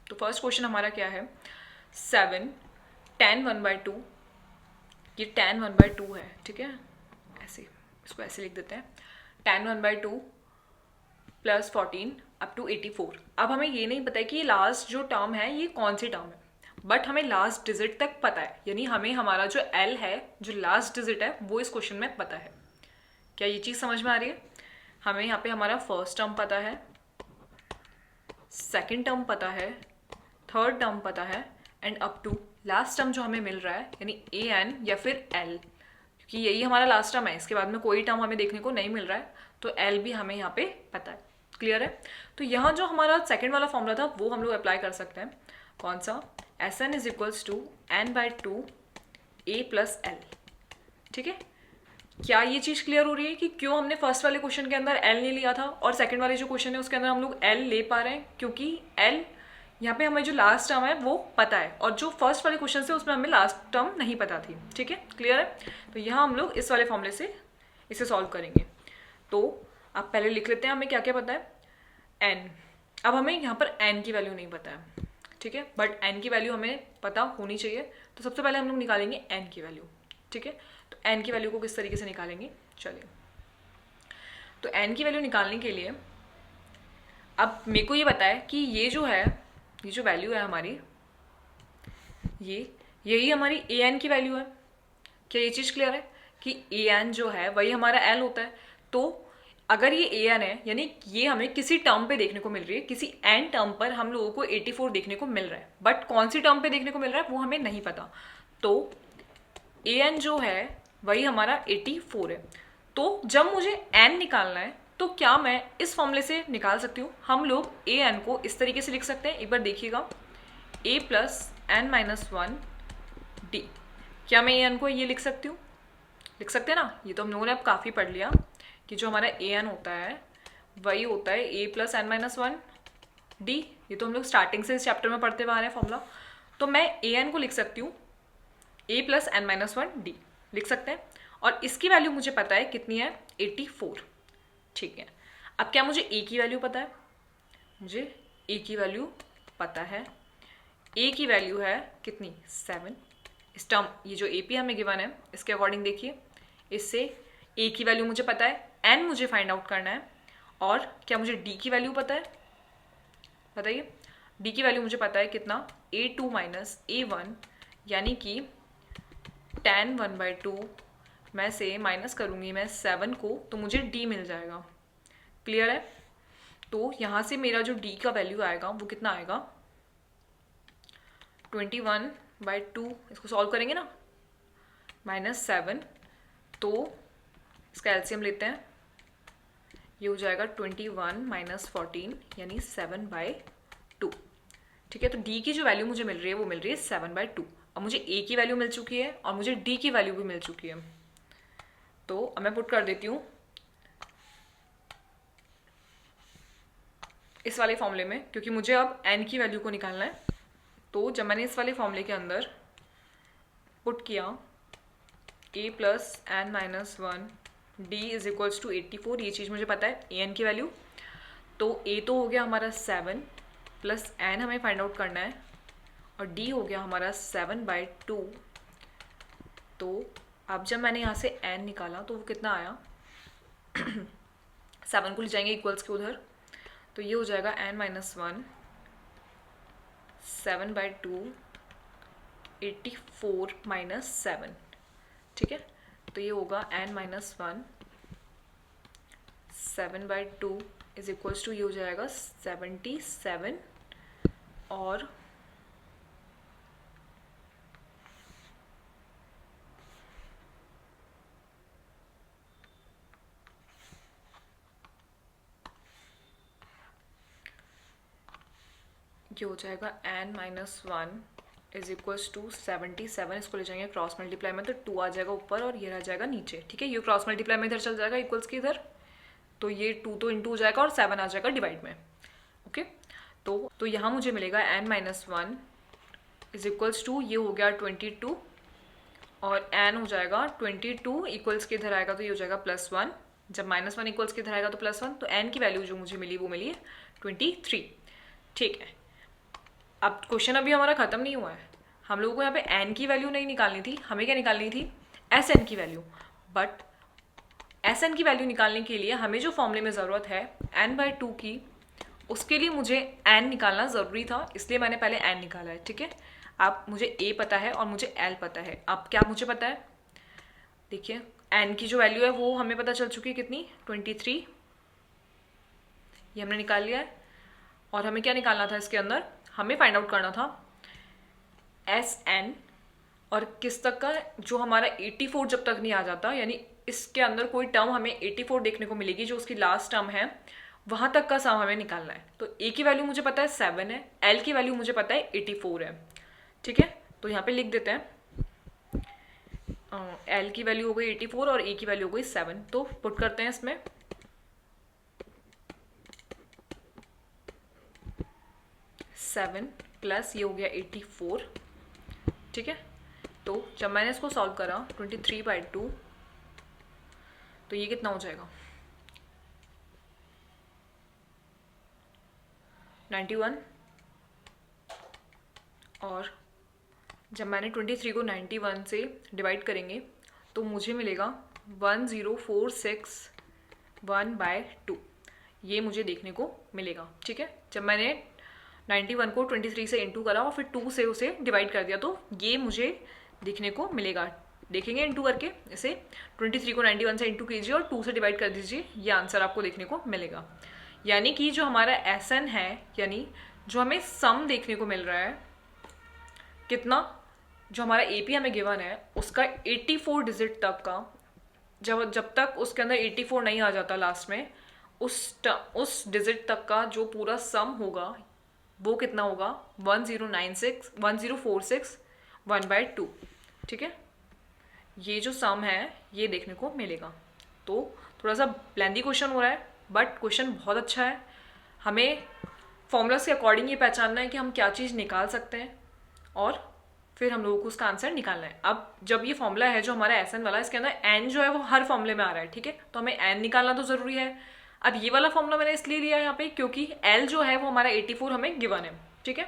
तो फर्स्ट क्वेश्चन हमारा क्या है, 7 tan 1/2, ये tan 1/2 है। ठीक है, ऐसे इसको ऐसे लिख देते हैं, tan 1/2 प्लस 14 अप टू 84। अब हमें ये नहीं पता है कि ये लास्ट जो टर्म है ये कौन सी टर्म है, बट हमें लास्ट डिजिट तक पता है, यानी हमें हमारा जो L है, जो लास्ट डिजिट है, वो इस क्वेश्चन में पता है। क्या ये चीज़ समझ में आ रही है? हमें यहाँ पे हमारा फर्स्ट टर्म पता है, सेकेंड टर्म पता है, थर्ड टर्म पता है, and up to last term जो हमें मिल रहा है, यानी AN या फिर L, क्योंकि यही हमारा लास्ट टर्म है, इसके बाद में कोई टर्म हमें देखने को नहीं मिल रहा है, तो L भी हमें यहाँ पे पता है। क्लियर है? तो यहाँ जो हमारा सेकेंड वाला फॉर्मूला था वो हम लोग अप्लाई कर सकते हैं। कौन सा? SN = n/2 ए प्लस एल। ठीक है, क्या ये चीज़ क्लियर हो रही है कि क्यों हमने फर्स्ट वाले क्वेश्चन के अंदर एल नहीं लिया था और सेकंड वाले जो क्वेश्चन है उसके अंदर हम लोग एल ले पा रहे हैं? क्योंकि एल यहाँ पे हमें जो लास्ट टर्म है वो पता है, और जो फर्स्ट वाले क्वेश्चन है उसमें हमें लास्ट टर्म नहीं पता थी। ठीक है, क्लियर है? तो यहाँ हम लोग इस वाले फॉर्मूले से इसे सॉल्व करेंगे। तो आप पहले लिख लेते हैं हमें क्या क्या पता है। एन, अब हमें यहाँ पर एन की वैल्यू नहीं पता है, ठीक है, बट एन की वैल्यू हमें पता होनी चाहिए। तो सबसे पहले हम लोग निकालेंगे एन की वैल्यू। ठीक है, तो एन की वैल्यू को किस तरीके से निकालेंगे, चलिए। तो एन की वैल्यू निकालने के लिए अब मेरे को ये पता है कि ये जो है, ये जो वैल्यू है हमारी, यही हमारी ए एन की वैल्यू है। क्या ये चीज़ क्लियर है कि ए एन जो है वही हमारा एल होता है? तो अगर ये ए एन है यानी ये हमें किसी टर्म पे देखने को मिल रही है, किसी एन टर्म पर हम लोगों को 84 देखने को मिल रहा है, बट कौन सी टर्म पे देखने को मिल रहा है वो हमें नहीं पता। तो ए एन जो है वही हमारा 84 है। तो जब मुझे एन निकालना है तो क्या मैं इस फॉर्मूले से निकाल सकती हूँ? हम लोग ए एन को इस तरीके से लिख सकते हैं, एक बार देखिएगा, A plus N minus one D. क्या मैं ए एन को ये लिख सकती हूँ? लिख सकते हैं ना? ये तो हम लोगों ने अब काफ़ी पढ़ लिया कि जो हमारा ए एन होता है वही होता है A plus N minus one D. ये तो हम लोग स्टार्टिंग से इस चैप्टर में पढ़ते हुए आ रहे हैं फॉर्मूला। तो मैं ए एन को लिख सकती हूँ A plus N minus one D, लिख सकते हैं। और इसकी वैल्यू मुझे पता है कितनी है, 84। ठीक है, अब क्या मुझे ए की वैल्यू पता है? मुझे ए की वैल्यू पता है। ए की वैल्यू है कितनी, 7। इस टर्म, ये जो ए पी हमें गिवन है इसके अकॉर्डिंग देखिए, इससे ए की वैल्यू मुझे पता है, एन मुझे फाइंड आउट करना है। और क्या मुझे डी की वैल्यू पता है? बताइए, डी की वैल्यू मुझे पता है कितना, A2 माइनस A1, यानी कि tan 1/2 मैं से माइनस करूँगी मैं 7 को, तो मुझे डी मिल जाएगा। क्लियर है? तो यहाँ से मेरा जो डी का वैल्यू आएगा वो कितना आएगा, 21/2। इसको सॉल्व करेंगे ना, -7, तो इसका एलसीएम लेते हैं, ये हो जाएगा 21 माइनस 14 यानी 7/2। ठीक है, तो डी की जो वैल्यू मुझे मिल रही है वो मिल रही है 7/2। अब मुझे ए की वैल्यू मिल चुकी है और मुझे डी की वैल्यू भी मिल चुकी है। तो अब मैं पुट कर देती हूँ इस वाले फॉर्मूले में, क्योंकि मुझे अब एन की वैल्यू को निकालना है। तो जब मैंने इस वाले फॉर्मूले के अंदर पुट किया A plus N minus one D is equals to 84, ये चीज़ मुझे पता है ए एन की वैल्यू। तो ए तो हो गया हमारा 7 प्लस एन हमें फाइंड आउट करना है, और डी हो गया हमारा 7/2। तो अब जब मैंने यहाँ से एन निकाला तो वो कितना आया 7 को ले जाएंगे इक्वल्स के उधर, तो ये हो जाएगा एन माइनस वन 7/2 84 माइनस 7। ठीक है, तो ये होगा n minus one 7/2 is equals to, ये हो जाएगा 77। और ये हो जाएगा n minus one is equals to 77। इसको ले जाएंगे क्रॉस मल्टीप्लाई में, तो 2 आ जाएगा ऊपर और ये रह जाएगा नीचे। ठीक है, ये क्रॉस मल्टीप्लाई में इधर चल जाएगा इक्वल्स के इधर, तो ये 2 तो इंटू हो जाएगा और 7 आ जाएगा डिवाइड में। ओके, तो यहाँ मुझे मिलेगा n minus one is equals to, ये हो गया 22, और एन हो जाएगा 22 इक्वल्स के इधर आएगा तो ये हो जाएगा +1। जब -1 इक्वल्स के इधर आएगा तो +1, तो एन की वैल्यू जो मुझे मिली वो मिली है 23। ठीक है, अब क्वेश्चन अभी हमारा ख़त्म नहीं हुआ है। हम लोगों को यहाँ पे एन की वैल्यू नहीं निकालनी थी, हमें क्या निकालनी थी, एस एन की वैल्यू। बट एस एन की वैल्यू निकालने के लिए हमें जो फॉर्मूले में ज़रूरत है n/2 की, उसके लिए मुझे एन निकालना ज़रूरी था, इसलिए मैंने पहले एन निकाला है। ठीक है, आप, मुझे ए पता है और मुझे एल पता है। अब क्या मुझे पता है, देखिए एन की जो वैल्यू है वो हमें पता चल चुकी है कितनी, 23, ये हमने निकाल लिया है। और हमें क्या निकालना था इसके अंदर, हमें फाइंड आउट करना था एस एन, और किस तक का, जो हमारा 84 जब तक नहीं आ जाता, यानी इसके अंदर कोई टर्म हमें 84 देखने को मिलेगी जो उसकी लास्ट टर्म है, वहाँ तक का सम हमें निकालना है। तो ए की वैल्यू मुझे पता है 7 है, एल की वैल्यू मुझे पता है 84 है। ठीक है, तो यहाँ पे लिख देते हैं एल की वैल्यू हो गई 84 और ए की वैल्यू हो गई 7, तो पुट करते हैं इसमें। 7 प्लस ये हो गया 84, ठीक है। तो जब मैंने इसको सॉल्व करा 23/2, तो ये कितना हो जाएगा 91, और जब मैंने 23 को 91 से डिवाइड करेंगे तो मुझे मिलेगा 10461/2, ये मुझे देखने को मिलेगा, ठीक है। जब मैंने 91 को 23 से इंटू करा और फिर 2 से उसे डिवाइड कर दिया तो ये मुझे देखने को मिलेगा। देखेंगे इंटू करके इसे, 23 को 91 से इंटू कीजिए और 2 से डिवाइड कर दीजिए, ये आंसर आपको देखने को मिलेगा। यानी कि जो हमारा एसएन है, यानी जो हमें सम देखने को मिल रहा है कितना, जो हमारा एपी हमें गिवन है उसका 84 डिजिट तक का, जब तक उसके अंदर 84 नहीं आ जाता लास्ट में, उस डिजिट तक का जो पूरा सम होगा वो कितना होगा 1046/2, ठीक है। ये जो सम है ये देखने को मिलेगा। तो थोड़ा सा लेंथी क्वेश्चन हो रहा है बट क्वेश्चन बहुत अच्छा है। हमें फॉर्मूलाज के अकॉर्डिंग ये पहचानना है कि हम क्या चीज़ निकाल सकते हैं और फिर हम लोगों को उसका आंसर निकालना है। अब जब ये फॉर्मूला है जो हमारा एस एन वाला, इसके अंदर एन जो है वो हर फॉर्मूले में आ रहा है, ठीक है, तो हमें एन निकालना तो ज़रूरी है। अब ये वाला फॉर्मूला मैंने इसलिए लिया है यहाँ पे क्योंकि एल जो है वो हमारा 84 हमें गिवन है, ठीक है।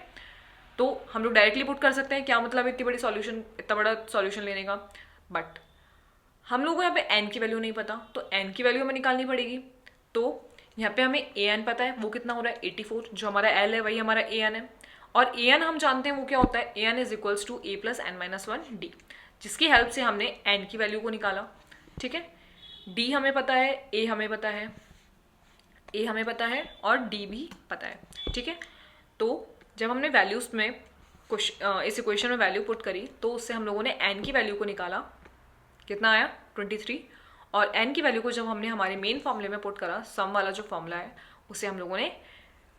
तो हम लोग डायरेक्टली पुट कर सकते हैं, क्या मतलब इतनी बड़ी सॉल्यूशन, इतना बड़ा सॉल्यूशन लेने का, बट हम लोगों को यहाँ पे एन की वैल्यू नहीं पता, तो एन की वैल्यू हमें निकालनी पड़ेगी। तो यहाँ पे हमें ए एन पता है, वो कितना हो रहा है 84, जो हमारा एल है वही हमारा ए एन है, और ए एन हम जानते हैं वो क्या होता है, A N is equals to A plus N minus 1 D, जिसकी हेल्प से हमने एन की वैल्यू को निकाला, ठीक है। डी हमें पता है, ए हमें पता है, ए हमें पता है और डी भी पता है, ठीक है। तो जब हमने वैल्यूज में इस इक्वेशन में वैल्यू पुट करी तो उससे हम लोगों ने एन की वैल्यू को निकाला, कितना आया 23, और एन की वैल्यू को जब हमने हमारे मेन फॉर्मूले में पुट करा, सम वाला जो फॉर्मूला है उसे हम लोगों ने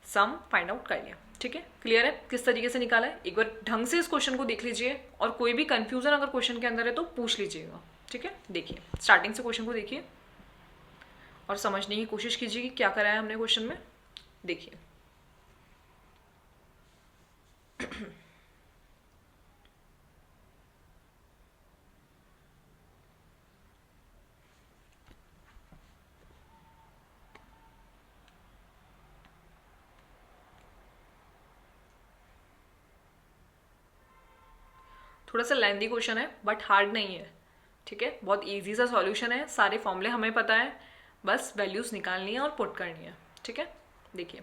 सम फाइंड आउट कर लिया, ठीक है। क्लियर है किस तरीके से निकाला है? एक बार ढंग से इस क्वेश्चन को देख लीजिए और कोई भी कंफ्यूजन अगर क्वेश्चन के अंदर है तो पूछ लीजिएगा, ठीक है। देखिए स्टार्टिंग से क्वेश्चन को देखिए और समझने की कोशिश कीजिए कि क्या करा है हमने क्वेश्चन में। देखिए थोड़ा सा लेंदी क्वेश्चन है बट हार्ड नहीं है, ठीक है। बहुत इजी सा सॉल्यूशन है, सारे फॉर्मूले हमें पता है, बस वैल्यूज निकालनी है और पुट करनी है, ठीक है। देखिए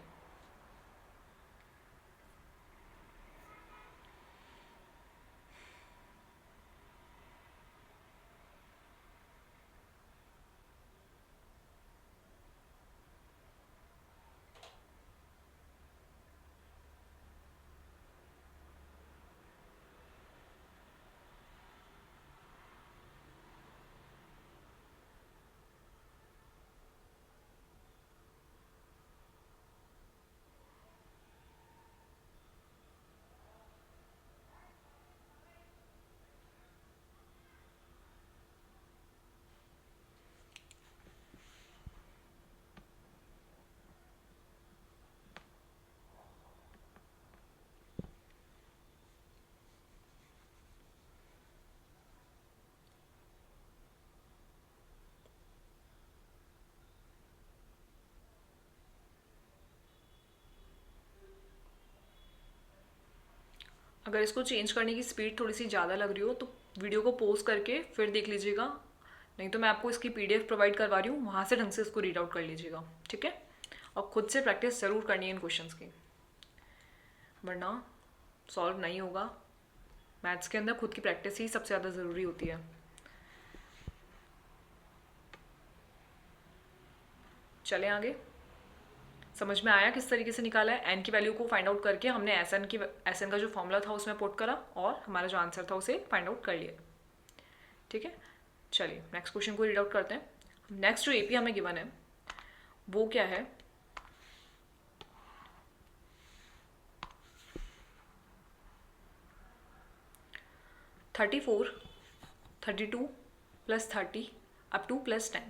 अगर इसको चेंज करने की स्पीड थोड़ी सी ज़्यादा लग रही हो तो वीडियो को पॉज करके फिर देख लीजिएगा, नहीं तो मैं आपको इसकी पीडीएफ प्रोवाइड करवा रही हूँ, वहाँ से ढंग से इसको रीड आउट कर लीजिएगा, ठीक है। और खुद से प्रैक्टिस ज़रूर करनी है इन क्वेश्चंस की, वरना सॉल्व नहीं होगा। मैथ्स के अंदर खुद की प्रैक्टिस ही सबसे ज़्यादा ज़रूरी होती है। चलें आगे, समझ में आया किस तरीके से निकाला है? एन की वैल्यू को फाइंड आउट करके हमने एस एन का जो फॉर्मूला था उसमें पुट करा और हमारा जो आंसर था उसे फाइंड आउट कर लिया, ठीक है। चलिए नेक्स्ट क्वेश्चन को रीड आउट करते हैं। नेक्स्ट जो एपी हमें गिवन है वो क्या है, 32 + 30 अप टू +10।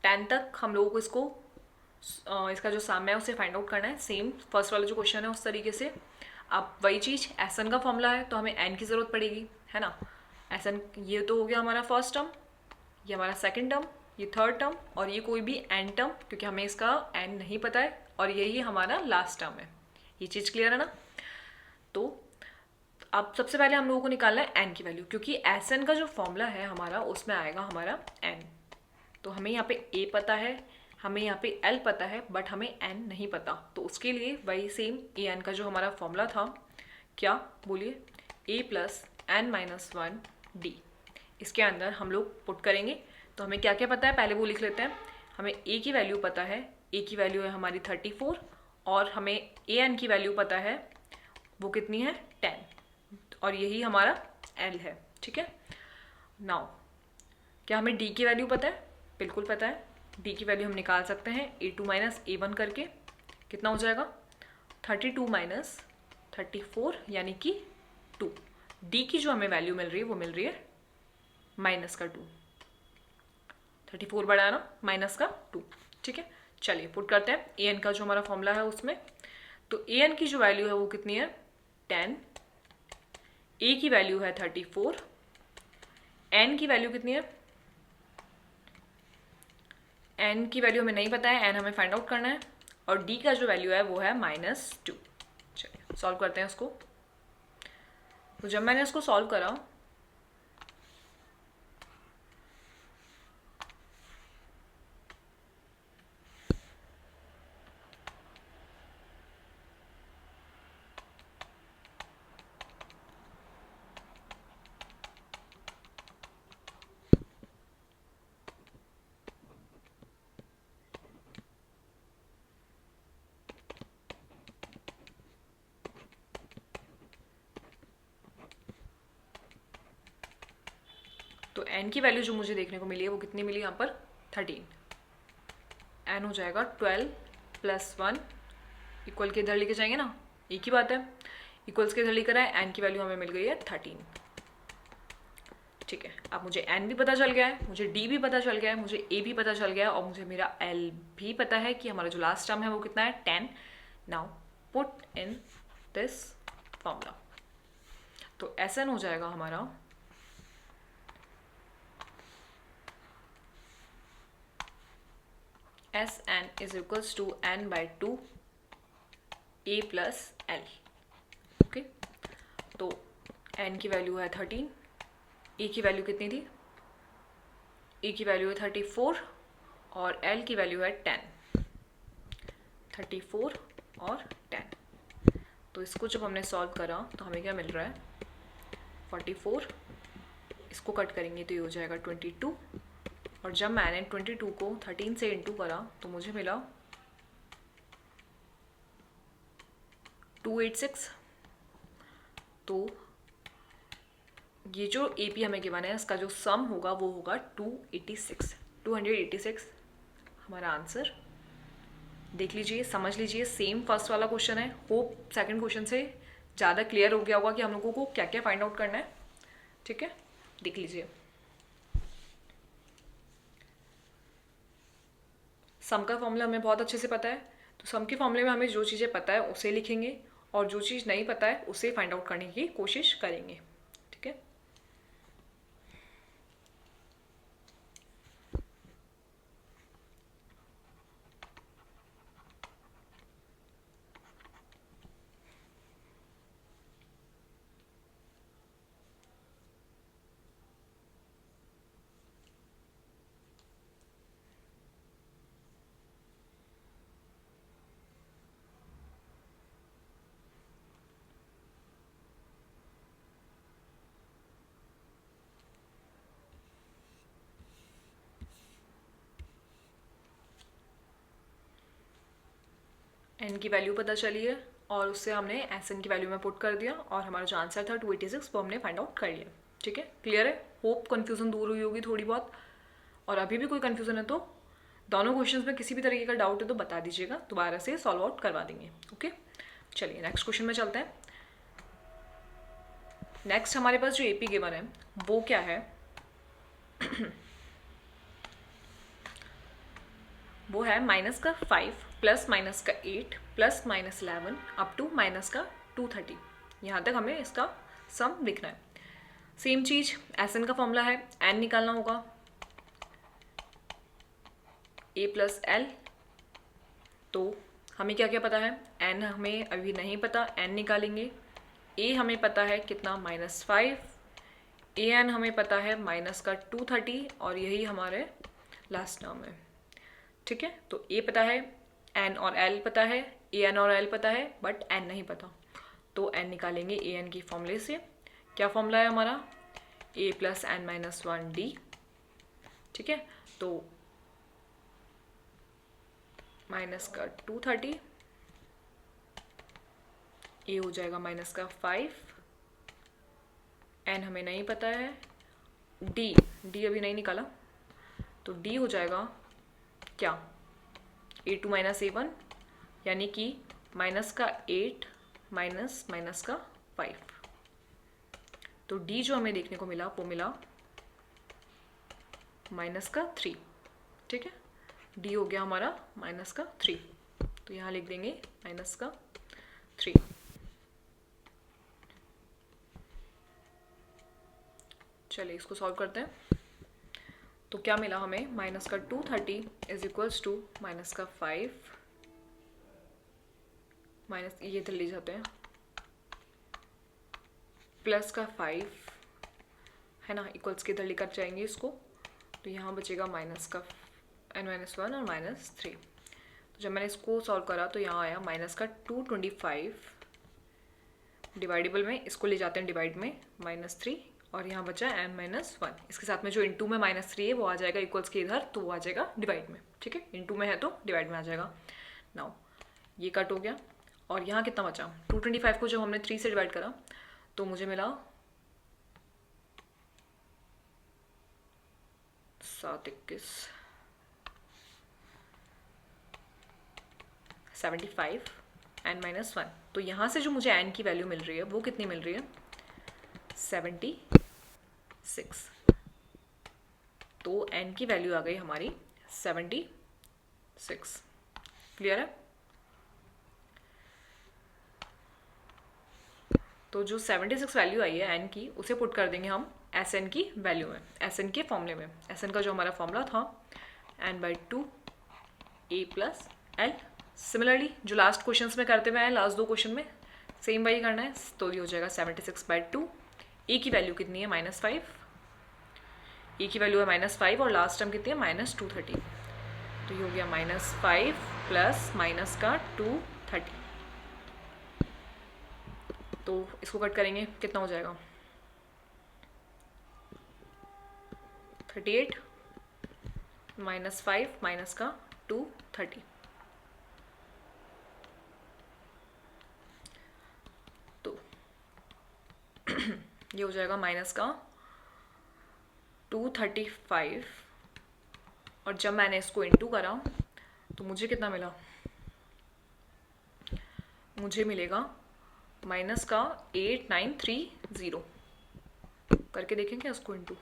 10 तक हम लोगों को इसका जो सम है उसे फाइंड आउट करना है। सेम फर्स्ट वाला जो क्वेश्चन है उस तरीके से। अब वही चीज़ एस एन का फॉर्मूला है तो हमें एन की ज़रूरत पड़ेगी, है ना। एस एन ये तो हो गया हमारा फर्स्ट टर्म, ये हमारा सेकंड टर्म, ये थर्ड टर्म और ये कोई भी एन टर्म, क्योंकि हमें इसका एन नहीं पता है, और यही हमारा लास्ट टर्म है। ये चीज़ क्लियर है ना। तो अब सबसे पहले हम लोगों को निकालना है एन की वैल्यू, क्योंकि एस एन का जो फॉर्मूला है हमारा उसमें आएगा हमारा एन। तो हमें यहाँ पे ए पता है, हमें यहाँ पे एल पता है, बट हमें एन नहीं पता। तो उसके लिए वही सेम ए एन का जो हमारा फॉर्मूला था, क्या बोलिए, ए प्लस एन माइनस 1 डी, इसके अंदर हम लोग पुट करेंगे। तो हमें क्या क्या पता है पहले वो लिख लेते हैं। हमें ए की वैल्यू पता है, ए की वैल्यू है हमारी 34, और हमें ए एन की वैल्यू पता है वो कितनी है 10, और यही हमारा एल है, ठीक है। नाउ क्या हमें डी की वैल्यू पता है? बिल्कुल पता है। डी की वैल्यू हम निकाल सकते हैं A2 माइनस A1 करके। कितना हो जाएगा? 32 माइनस 34 यानी कि 2। डी की जो हमें वैल्यू मिल रही है वो मिल रही है माइनस का 2। 34 बड़ा है ना, माइनस का 2, ठीक है। चलिए पुट करते हैं ए एन का जो हमारा फॉर्मूला है उसमें। तो ए एन की जो वैल्यू है वो कितनी है 10, ए की वैल्यू है 34, एन की वैल्यू कितनी है, एन की वैल्यू हमें नहीं पता है, एन हमें फाइंड आउट करना है, और डी का जो वैल्यू है वो है -2। चलिए सॉल्व करते हैं उसको। तो जब मैंने उसको सॉल्व करा तो n की वैल्यू जो मुझे देखने को मिली है वो कितनी मिली यहाँ पर 13। n हो जाएगा 12 + 1 इक्वल के इधर लेके जाएंगे ना, एक ही बात है, इक्वल्स के इधर लेकर आए, n की वैल्यू हमें मिल गई है 13। ठीक है, अब मुझे n भी पता चल गया है, मुझे d भी पता चल गया है, मुझे a भी पता चल गया है, और मुझे मेरा l भी पता है कि हमारा जो लास्ट टर्म है वो कितना है 10। Now put in this formula. तो Sn हो जाएगा हमारा Sn is equals to n/2 a plus l। Okay, तो n की वैल्यू है 13, a की वैल्यू कितनी थी, a की वैल्यू है 34 और l की वैल्यू है 10। 34 और 10। तो इसको जब हमने सॉल्व करा तो हमें क्या मिल रहा है 44, इसको कट करेंगे तो ये हो जाएगा 22, और जब मैंने 22 को 13 से इंटू करा तो मुझे मिला 286। तो ये जो AP हमें गिवन है इसका जो सम होगा वो होगा 286 हमारा आंसर। देख लीजिए, समझ लीजिए, सेम फर्स्ट वाला क्वेश्चन है। होप सेकंड क्वेश्चन से ज़्यादा क्लियर हो गया होगा कि हम लोगों को क्या क्या फाइंड आउट करना है। ठीक है, देख लीजिए। सम का फॉर्मूला हमें बहुत अच्छे से पता है, तो सम के फॉर्मूले में हमें जो चीज़ें पता है उसे लिखेंगे, और जो चीज़ नहीं पता है उसे फाइंड आउट करने की कोशिश करेंगे। ठीक है, n की वैल्यू पता चली है और उससे हमने Sn की वैल्यू में पुट कर दिया, और हमारा जो आंसर था 286 वो हमने फाइंड आउट कर लिया। ठीक है, क्लियर है। होप कन्फ्यूज़न दूर हुई होगी थोड़ी बहुत, और अभी भी कोई कन्फ्यूज़न है तो दोनों क्वेश्चंस में किसी भी तरीके का डाउट है तो बता दीजिएगा, दोबारा से सॉल्व आउट करवा देंगे। ओके, चलिए नेक्स्ट क्वेश्चन में चलते हैं। नेक्स्ट हमारे पास जो AP गिवन है वो क्या है, वो है माइनस का 5 प्लस माइनस का 8 plus minus 11 up to minus का 230। यहाँ तक हमें इसका सम लिखना है। सेम चीज एस एन का फॉर्मूला है, एन निकालना होगा ए प्लस एल। तो हमें क्या क्या पता है, एन हमें अभी नहीं पता, एन निकालेंगे। ए हमें पता है कितना, -5। ए एन हमें पता है माइनस का 230 और यही हमारे लास्ट टर्म है। ठीक है, तो ए पता है, एन और एल पता है, ए एन और एल पता है, बट एन नहीं पता। तो एन निकालेंगे ए एन की फॉर्मूले से। क्या फॉर्मूला है हमारा, ए प्लस एन माइनस 1 डी। ठीक है, तो माइनस का 230, ए हो जाएगा माइनस का 5, एन हमें नहीं पता है, डी अभी नहीं निकाला, तो डी हो जाएगा क्या, A2 माइनस A1 यानी कि माइनस का 8 माइनस माइनस का 5। तो D जो हमें देखने को मिला वो मिला माइनस का 3। ठीक है, D हो गया हमारा माइनस का 3, तो यहाँ लिख देंगे माइनस का 3। चलिए इसको सॉल्व करते हैं। तो क्या मिला हमें, माइनस का 230 इज इक्वल्स टू माइनस का 5 माइनस ये इधर ले जाते हैं, प्लस का 5 है ना, इक्वल्स के इधर लेकर जाएंगे इसको, तो यहाँ बचेगा माइनस का n-1 और -3। तो जब मैंने इसको सॉल्व करा तो यहाँ आया माइनस का 225, डिवाइडेबल में इसको ले जाते हैं डिवाइड में, -3 और यहाँ बचा n-1। इसके साथ में जो इनटू में -3 है वो आ जाएगा इक्वल्स के इधर, तो वो आ जाएगा डिवाइड में। ठीक है, इनटू में है तो डिवाइड में आ जाएगा। नाउ ये कट हो गया और यहाँ कितना बचा, 225 को जब हमने 3 से डिवाइड करा तो मुझे मिला 7×21 75 n-1। तो यहाँ से जो मुझे n की वैल्यू मिल रही है वो कितनी मिल रही है, 76। तो n की वैल्यू आ गई हमारी 76। क्लियर है। तो जो 76 वैल्यू आई है n की, उसे पुट कर देंगे हम एस एन की वैल्यू में, एस एन के फॉर्मूले में। एस एन का जो हमारा फॉर्मूला था n/2 a plus L. Similarly जो लास्ट क्वेश्चन में करते हुए हैं, लास्ट 2 क्वेश्चन में सेम वही करना है। तो ये हो जाएगा 76/2। ए की वैल्यू कितनी है, -5। ए की वैल्यू है -5 और लास्ट टर्म कितनी है, -230। तो ये हो गया -5 प्लस माइनस का 230। तो इसको कट करेंगे, कितना हो जाएगा, 38 -5 माइनस का 230। तो ये हो जाएगा माइनस का 235 और जब मैंने इसको इंटू करा तो मुझे कितना मिला, मुझे मिलेगा माइनस का 8930। करके देखेंगे इसको इंटू।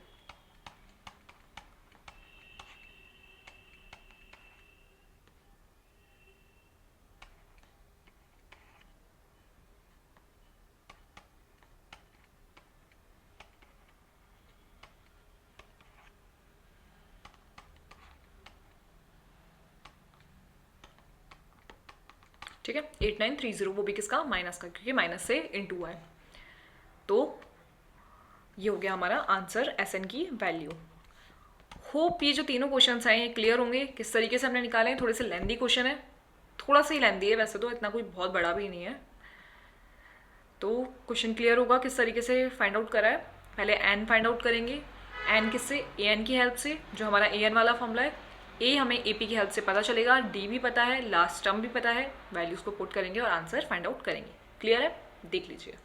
ठीक है, 8930, वो भी किसका, माइनस का, क्योंकि माइनस से इंटू हुआ है। तो ये हो गया हमारा आंसर एस एन की वैल्यू। होप ये जो तीनों क्वेश्चंस हैं ये क्लियर होंगे किस तरीके से हमने निकाले हैं। थोड़े से लेंदी क्वेश्चन है, थोड़ा सा ही लेंदी है वैसे, तो इतना कोई बहुत बड़ा भी नहीं है। तो क्वेश्चन क्लियर होगा किस तरीके से फाइंड आउट करा है। पहले एन फाइंड आउट करेंगे, एन किससे, ए एन की हेल्प से, जो हमारा ए एन वाला फॉर्मूला है। ए हमें ए पी की हेल्प से पता चलेगा, डी भी पता है, लास्ट टर्म भी पता है, वैल्यूज को पुट करेंगे और आंसर फाइंड आउट करेंगे। क्लियर है, देख लीजिए।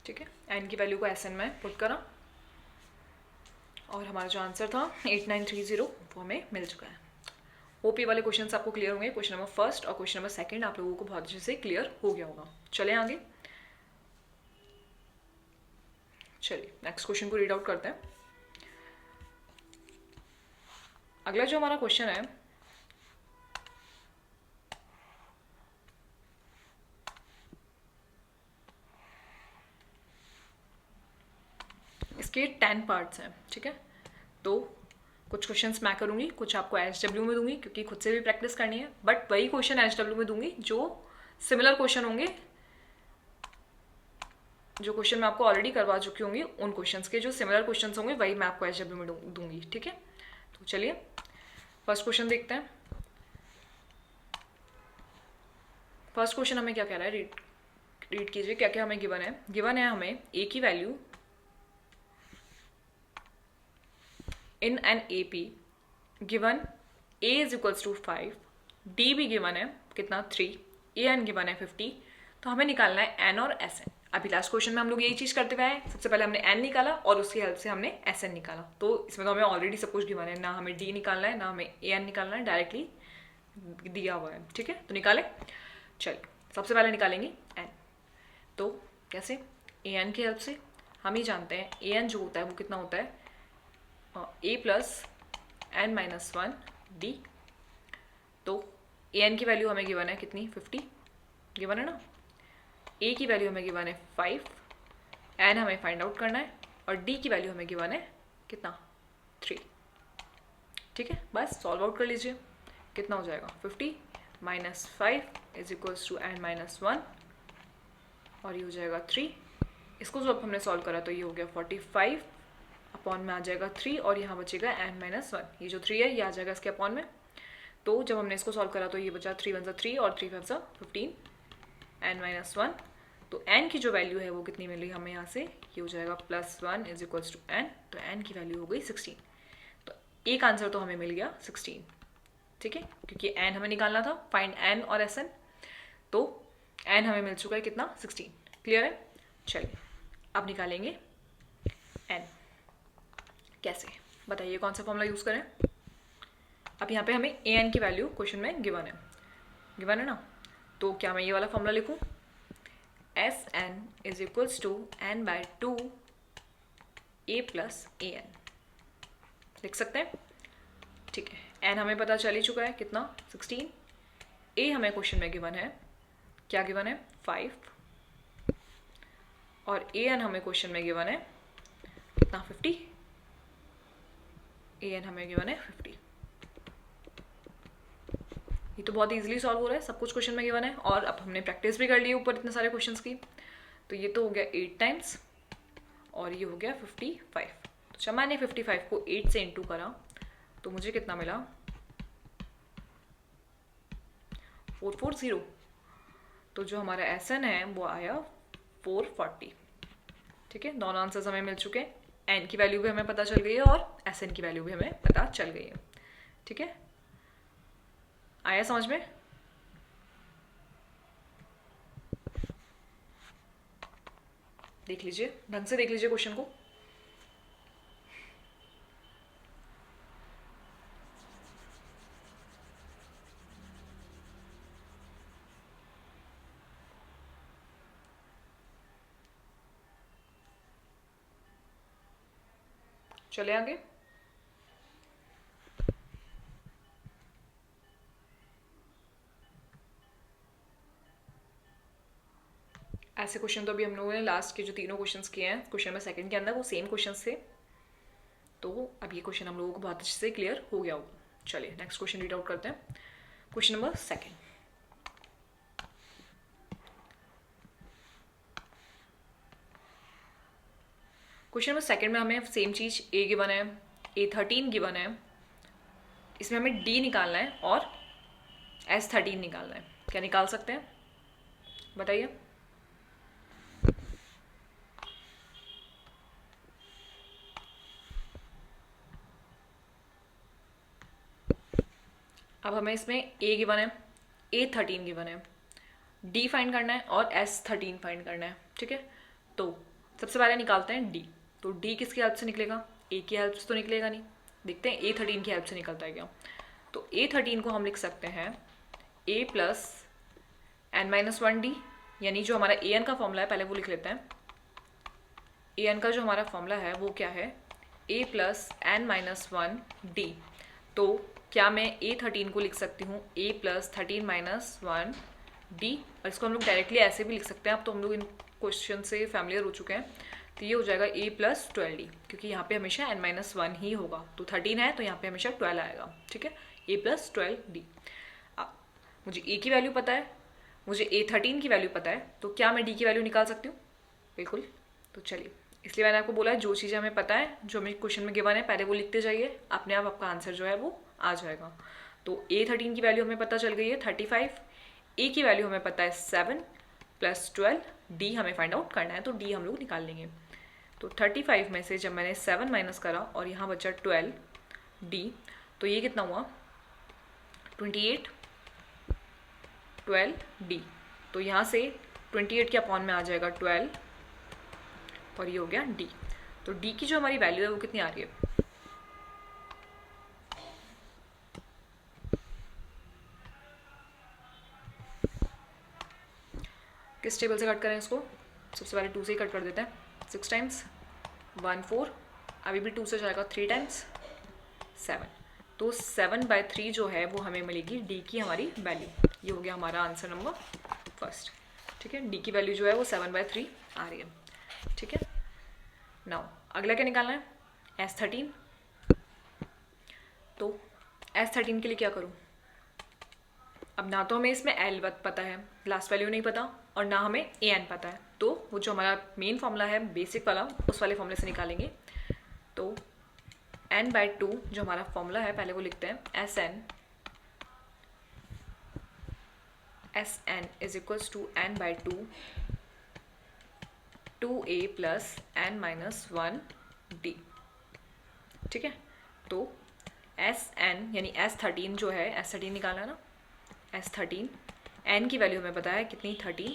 ठीक है, एन की वैल्यू को एस एन में पुट करा और हमारा जो आंसर था 8930 वो हमें मिल चुका है। ओपी वाले क्वेश्चन आपको क्लियर होंगे, क्वेश्चन नंबर फर्स्ट और क्वेश्चन नंबर सेकंड आप लोगों को बहुत अच्छे से क्लियर हो गया होगा। चले आगे, चलिए नेक्स्ट क्वेश्चन को रीड आउट करते हैं। अगला जो हमारा क्वेश्चन है, इसके 10 पार्ट्स हैं। ठीक है, तो कुछ क्वेश्चंस मैं करूँगी, कुछ आपको एचडब्ल्यू में दूंगी क्योंकि खुद से भी प्रैक्टिस करनी है, बट वही क्वेश्चन एचडब्ल्यू में दूंगी जो सिमिलर क्वेश्चन होंगे, जो क्वेश्चन मैं आपको ऑलरेडी करवा चुकी होंगी उन क्वेश्चंस के जो सिमिलर क्वेश्चंस होंगे वही मैं आपको एचडब्ल्यू में दूंगी। ठीक है, तो चलिए फर्स्ट क्वेश्चन देखते हैं। फर्स्ट क्वेश्चन हमें क्या कह रहा है, रीड कीजिए क्या क्या हमें गिवन है। गिवन है हमें ए की value in an A P, given a is equals to 5, d भी गिवन है कितना 3, ए एन गिवन है 50, तो हमें निकालना है एन और एस एन। अभी लास्ट क्वेश्चन में हम लोग यही चीज करते हुए आए, सबसे पहले हमने एन निकाला और उसकी हेल्प से हमने एस एन निकाला, तो इसमें तो हमें ऑलरेडी सब कुछ गिवन है, ना हमें डी निकालना है ना हमें ए एन निकालना है, डायरेक्टली दिया हुआ है। ठीक है, तो निकाले, चलिए सबसे पहले निकालेंगे एन। तो कैसे, ए एन की हेल्प से हम ही जानते हैं ए एन जो होता है वो कितना होता है A plus N minus 1 D. तो ए एन की वैल्यू हमें गिवन है कितनी 50 गिवन है ना, ए की वैल्यू हमें गिवन है 5, एन हमें फाइंड आउट करना है और डी की वैल्यू हमें गिवन है कितना 3। ठीक है, बस सॉल्व आउट कर लीजिए, कितना हो जाएगा 50 minus 5 is equals to n minus 1 और ये हो जाएगा 3। इसको जब हमने सॉल्व करा तो ये हो गया 45 अपॉन में आ जाएगा 3 और यहाँ बचेगा एन माइनस 1, ये जो 3 है ये आ जाएगा इसके अपॉन में। तो जब हमने इसको सॉल्व करा तो ये बचा 3 वन 3 और 3 5 15 एन माइनस 1। तो एन की जो वैल्यू है वो कितनी मिली हमें यहाँ से, ये हो जाएगा +1 इज इक्वल्स टू एन, तो एन की वैल्यू हो गई 16। तो एक आंसर तो हमें मिल गया 16। ठीक है, क्योंकि एन हमें निकालना था, फाइंड एन और एस एन, तो एन हमें मिल चुका है कितना 16। क्लियर है, चलिए अब निकालेंगे एन। कैसे बताइए, कौन सा फॉर्मूला यूज़ करें। अब यहाँ पे हमें ए एन की वैल्यू क्वेश्चन में गिवन है ना, तो क्या मैं ये वाला फॉर्मूला लिखूँ, S n is equals to n by 2 a plus a n, लिख सकते हैं। ठीक है, एन हमें पता चल ही चुका है कितना 16, ए हमें क्वेश्चन में गिवन है, क्या गिवन है 5, और ए एन हमें क्वेश्चन में गिवन है कितना 50, ए एन हमें गिवन है 50। ये तो बहुत इजीली सॉल्व हो रहा है, सब कुछ क्वेश्चन में गिवन है और अब हमने प्रैक्टिस भी कर ली ऊपर इतने सारे क्वेश्चंस की। तो ये तो हो गया 8 टाइम्स और ये हो गया 55। तो जब मैंने 55 को 8 से इंटू करा तो मुझे कितना मिला 440। तो जो हमारा एस एन है वो आया 440। ठीक है, दोनों आंसर्स हमें मिल चुके हैं, एन की वैल्यू भी हमें पता चल गई है और एस एन की वैल्यू भी हमें पता चल गई है। ठीक है, आया समझ में। देख लीजिए, ढंग से देख लीजिए क्वेश्चन को। चले आगे, ऐसे क्वेश्चन तो अभी हम लोगों ने लास्ट के जो तीनों क्वेश्चंस किए हैं क्वेश्चन नंबर सेकंड के अंदर वो सेम क्वेश्चंस थे, तो अब ये क्वेश्चन हम लोगों को बहुत अच्छे से क्लियर हो गया होगा। चलिए नेक्स्ट क्वेश्चन रीड आउट करते हैं, question number second. Question number second में हमें सेम चीज ए गिवन है, A13 गिवन है, इसमें हमें डी निकालना है और S13 निकालना है। क्या निकाल सकते हैं बताइए। अब हमें इसमें ए गिवन है, A13 गिवन है, डी फाइंड करना है और S13 फाइंड करना है। ठीक है, तो सबसे पहले निकालते हैं डी। तो डी किसकी हेल्प से निकलेगा? ए की हेल्प से तो निकलेगा नहीं। देखते हैं A13 की हेल्प से निकलता है क्या। तो A13 को हम लिख सकते हैं A प्लस n-1D, यानी जो हमारा an का फॉर्मूला है पहले वो लिख लेते हैं। an का जो हमारा फॉर्मूला है वो क्या है? A plus n-1D। तो क्या मैं A13 को लिख सकती हूँ A प्लस 13-1D, और इसको हम लोग डायरेक्टली ऐसे भी लिख सकते हैं। अब तो हम लोग इन क्वेश्चन से फैमिलियर हो चुके हैं। तो ये हो जाएगा A प्लस 12D, क्योंकि यहाँ पे हमेशा n-1 ही होगा। तो 13 है तो यहाँ पे हमेशा 12 आएगा। ठीक है, A प्लस 12D। मुझे A की वैल्यू पता है, मुझे A13 की वैल्यू पता है, तो क्या मैं D की वैल्यू निकाल सकती हूँ? बिल्कुल। तो चलिए, इसलिए मैंने आपको बोला है जो चीज़ें हमें पता है, जो हमें क्वेश्चन में गिवन है, पहले वो लिखते जाइए, अपने आप आपका आंसर जो है वो आ जाएगा। तो A13 की वैल्यू हमें पता चल गई है 35, A की वैल्यू हमें पता है 7 प्लस 12, D हमें फाइंड आउट करना है, तो D हम लोग निकाल लेंगे। तो 35 में से जब मैंने 7 माइनस करा और यहाँ बचा 12D, तो ये कितना हुआ? 28, 12D। तो यहाँ से 28 के अपॉन में आ जाएगा 12, और ये हो गया D। तो D की जो हमारी वैल्यू है वो कितनी आ रही है? किस टेबल से कट करें इसको? सबसे पहले 2 से ही कट कर देते हैं। 6 टाइम्स 1 4, अभी भी 2 से जाएगा 3 टाइम्स 7। तो 7/3 जो है वो हमें मिलेगी D की हमारी वैल्यू। ये हो गया हमारा आंसर नंबर फर्स्ट। ठीक है, D की वैल्यू जो है वो 7/3 आ रही है। ठीक है, नाउ अगला क्या निकालना है? S13। तो S13 के लिए क्या करूँ? अब ना तो हमें इसमें L पता है, लास्ट वैल्यू नहीं पता, और ना हमें AN पता है। तो वो जो हमारा मेन फॉर्मूला है बेसिक वाला, उस वाले फॉर्मूले से निकालेंगे। तो n/2 जो हमारा फॉर्मूला है पहले वो लिखते हैं। Sn is equals to n/2 2a plus n-1D। ठीक है, तो Sn यानी S13 जो है, S13 निकालना है ना, S13 n की वैल्यू हमें पता है कितनी? 13।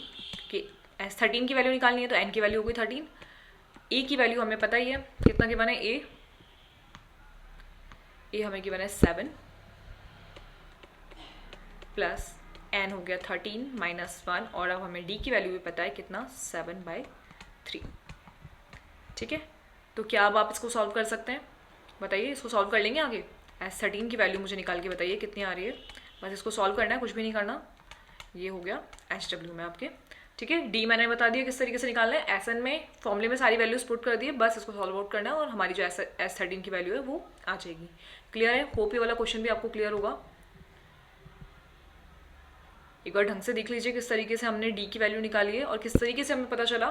कि S13 की वैल्यू निकालनी है तो n की वैल्यू हो गई 13। A की वैल्यू हमें पता ही है, कितना गिवन है? A हमें गिवन है 7 प्लस n हो गया 13-1, और अब हमें D की वैल्यू भी पता है कितना? 7/3। ठीक है, तो क्या अब आप इसको सॉल्व कर सकते हैं? बताइए, इसको सॉल्व कर लेंगे आगे? S13 की वैल्यू मुझे निकाल के बताइए कितनी आ रही है। बस इसको सॉल्व करना है, कुछ भी नहीं करना। ये हो गया HW में आपके। ठीक है, D मैंने बता दिया किस तरीके से निकालना है। SN में फॉर्मूले में सारी वैल्यूज पुट कर दिए, बस इसको सॉल्व आउट करना है और हमारी जो S13 की वैल्यू है वो आ जाएगी। क्लियर है? होप ये वाला क्वेश्चन भी आपको क्लियर होगा। एक बार ढंग से देख लीजिए किस तरीके से हमने D की वैल्यू निकाली है और किस तरीके से हमें पता चला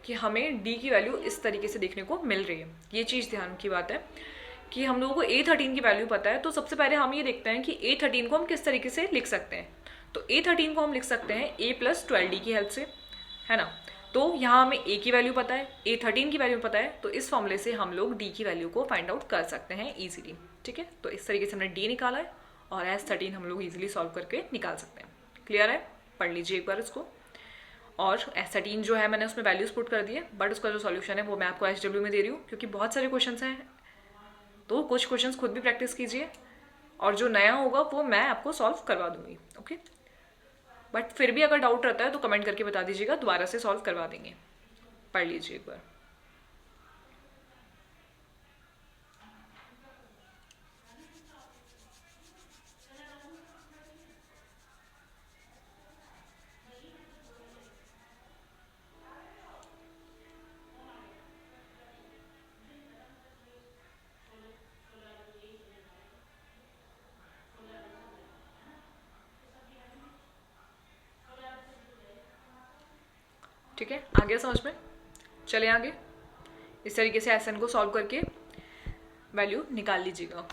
कि हमें D की वैल्यू इस तरीके से देखने को मिल रही है। ये चीज़ ध्यान की बात है कि हम लोगों को A13 की वैल्यू पता है, तो सबसे पहले हम ये देखते हैं कि A13 को हम किस तरीके से लिख सकते हैं। तो A13 को हम लिख सकते हैं A प्लस 12D की हेल्प से, है ना। तो यहाँ हमें A की वैल्यू पता है, A13 की वैल्यू पता है, तो इस फॉर्मूले से हम लोग D की वैल्यू को फाइंड आउट कर सकते हैं ईजिली। ठीक है, तो इस तरीके से हमने D निकाला है और S13 हम लोग ईजिली सॉल्व करके निकाल सकते हैं। क्लियर है? पढ़ लीजिए एक बार इसको। और S13 जो है मैंने उसमें वैल्यूज पुट कर दिए, बट उसका जो सॉल्यूशन है वो मैं आपको HW में दे रही हूँ, क्योंकि बहुत सारे क्वेश्चंस हैं, तो कुछ क्वेश्चंस खुद भी प्रैक्टिस कीजिए और जो नया होगा वो मैं आपको सॉल्व करवा दूंगी। ओके, बट फिर भी अगर डाउट रहता है तो कमेंट करके बता दीजिएगा, दोबारा से सॉल्व करवा देंगे। पढ़ लीजिए एक बार। ठीक है, आ गया समझ में? चले आगे। इस तरीके से SN को सॉल्व करके वैल्यू निकाल लीजिएगा।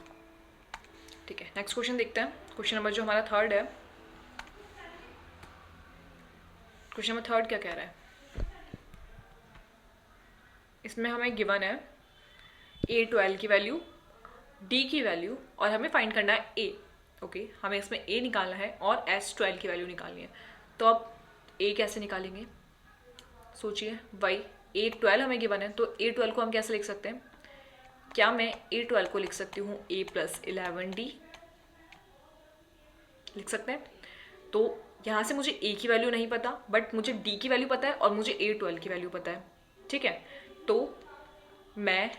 ठीक है, नेक्स्ट क्वेश्चन देखते हैं। क्वेश्चन नंबर जो हमारा थर्ड है, क्वेश्चन नंबर थर्ड क्या कह रहा है? इसमें हमें गिवन है A12 की वैल्यू, D की वैल्यू, और हमें फाइंड करना है A। ओके, हमें इसमें A निकालना है और S12 की वैल्यू निकालनी है। तो अब A कैसे निकालेंगे? सोचिए। वही A12 हमें गिवन है, तो A12 को हम कैसे लिख सकते हैं? क्या मैं A12 को लिख सकती हूँ A+11D, लिख सकते हैं? तो यहाँ से मुझे A की वैल्यू नहीं पता, बट मुझे D की वैल्यू पता है और मुझे A12 की वैल्यू पता है, ठीक है। तो मैं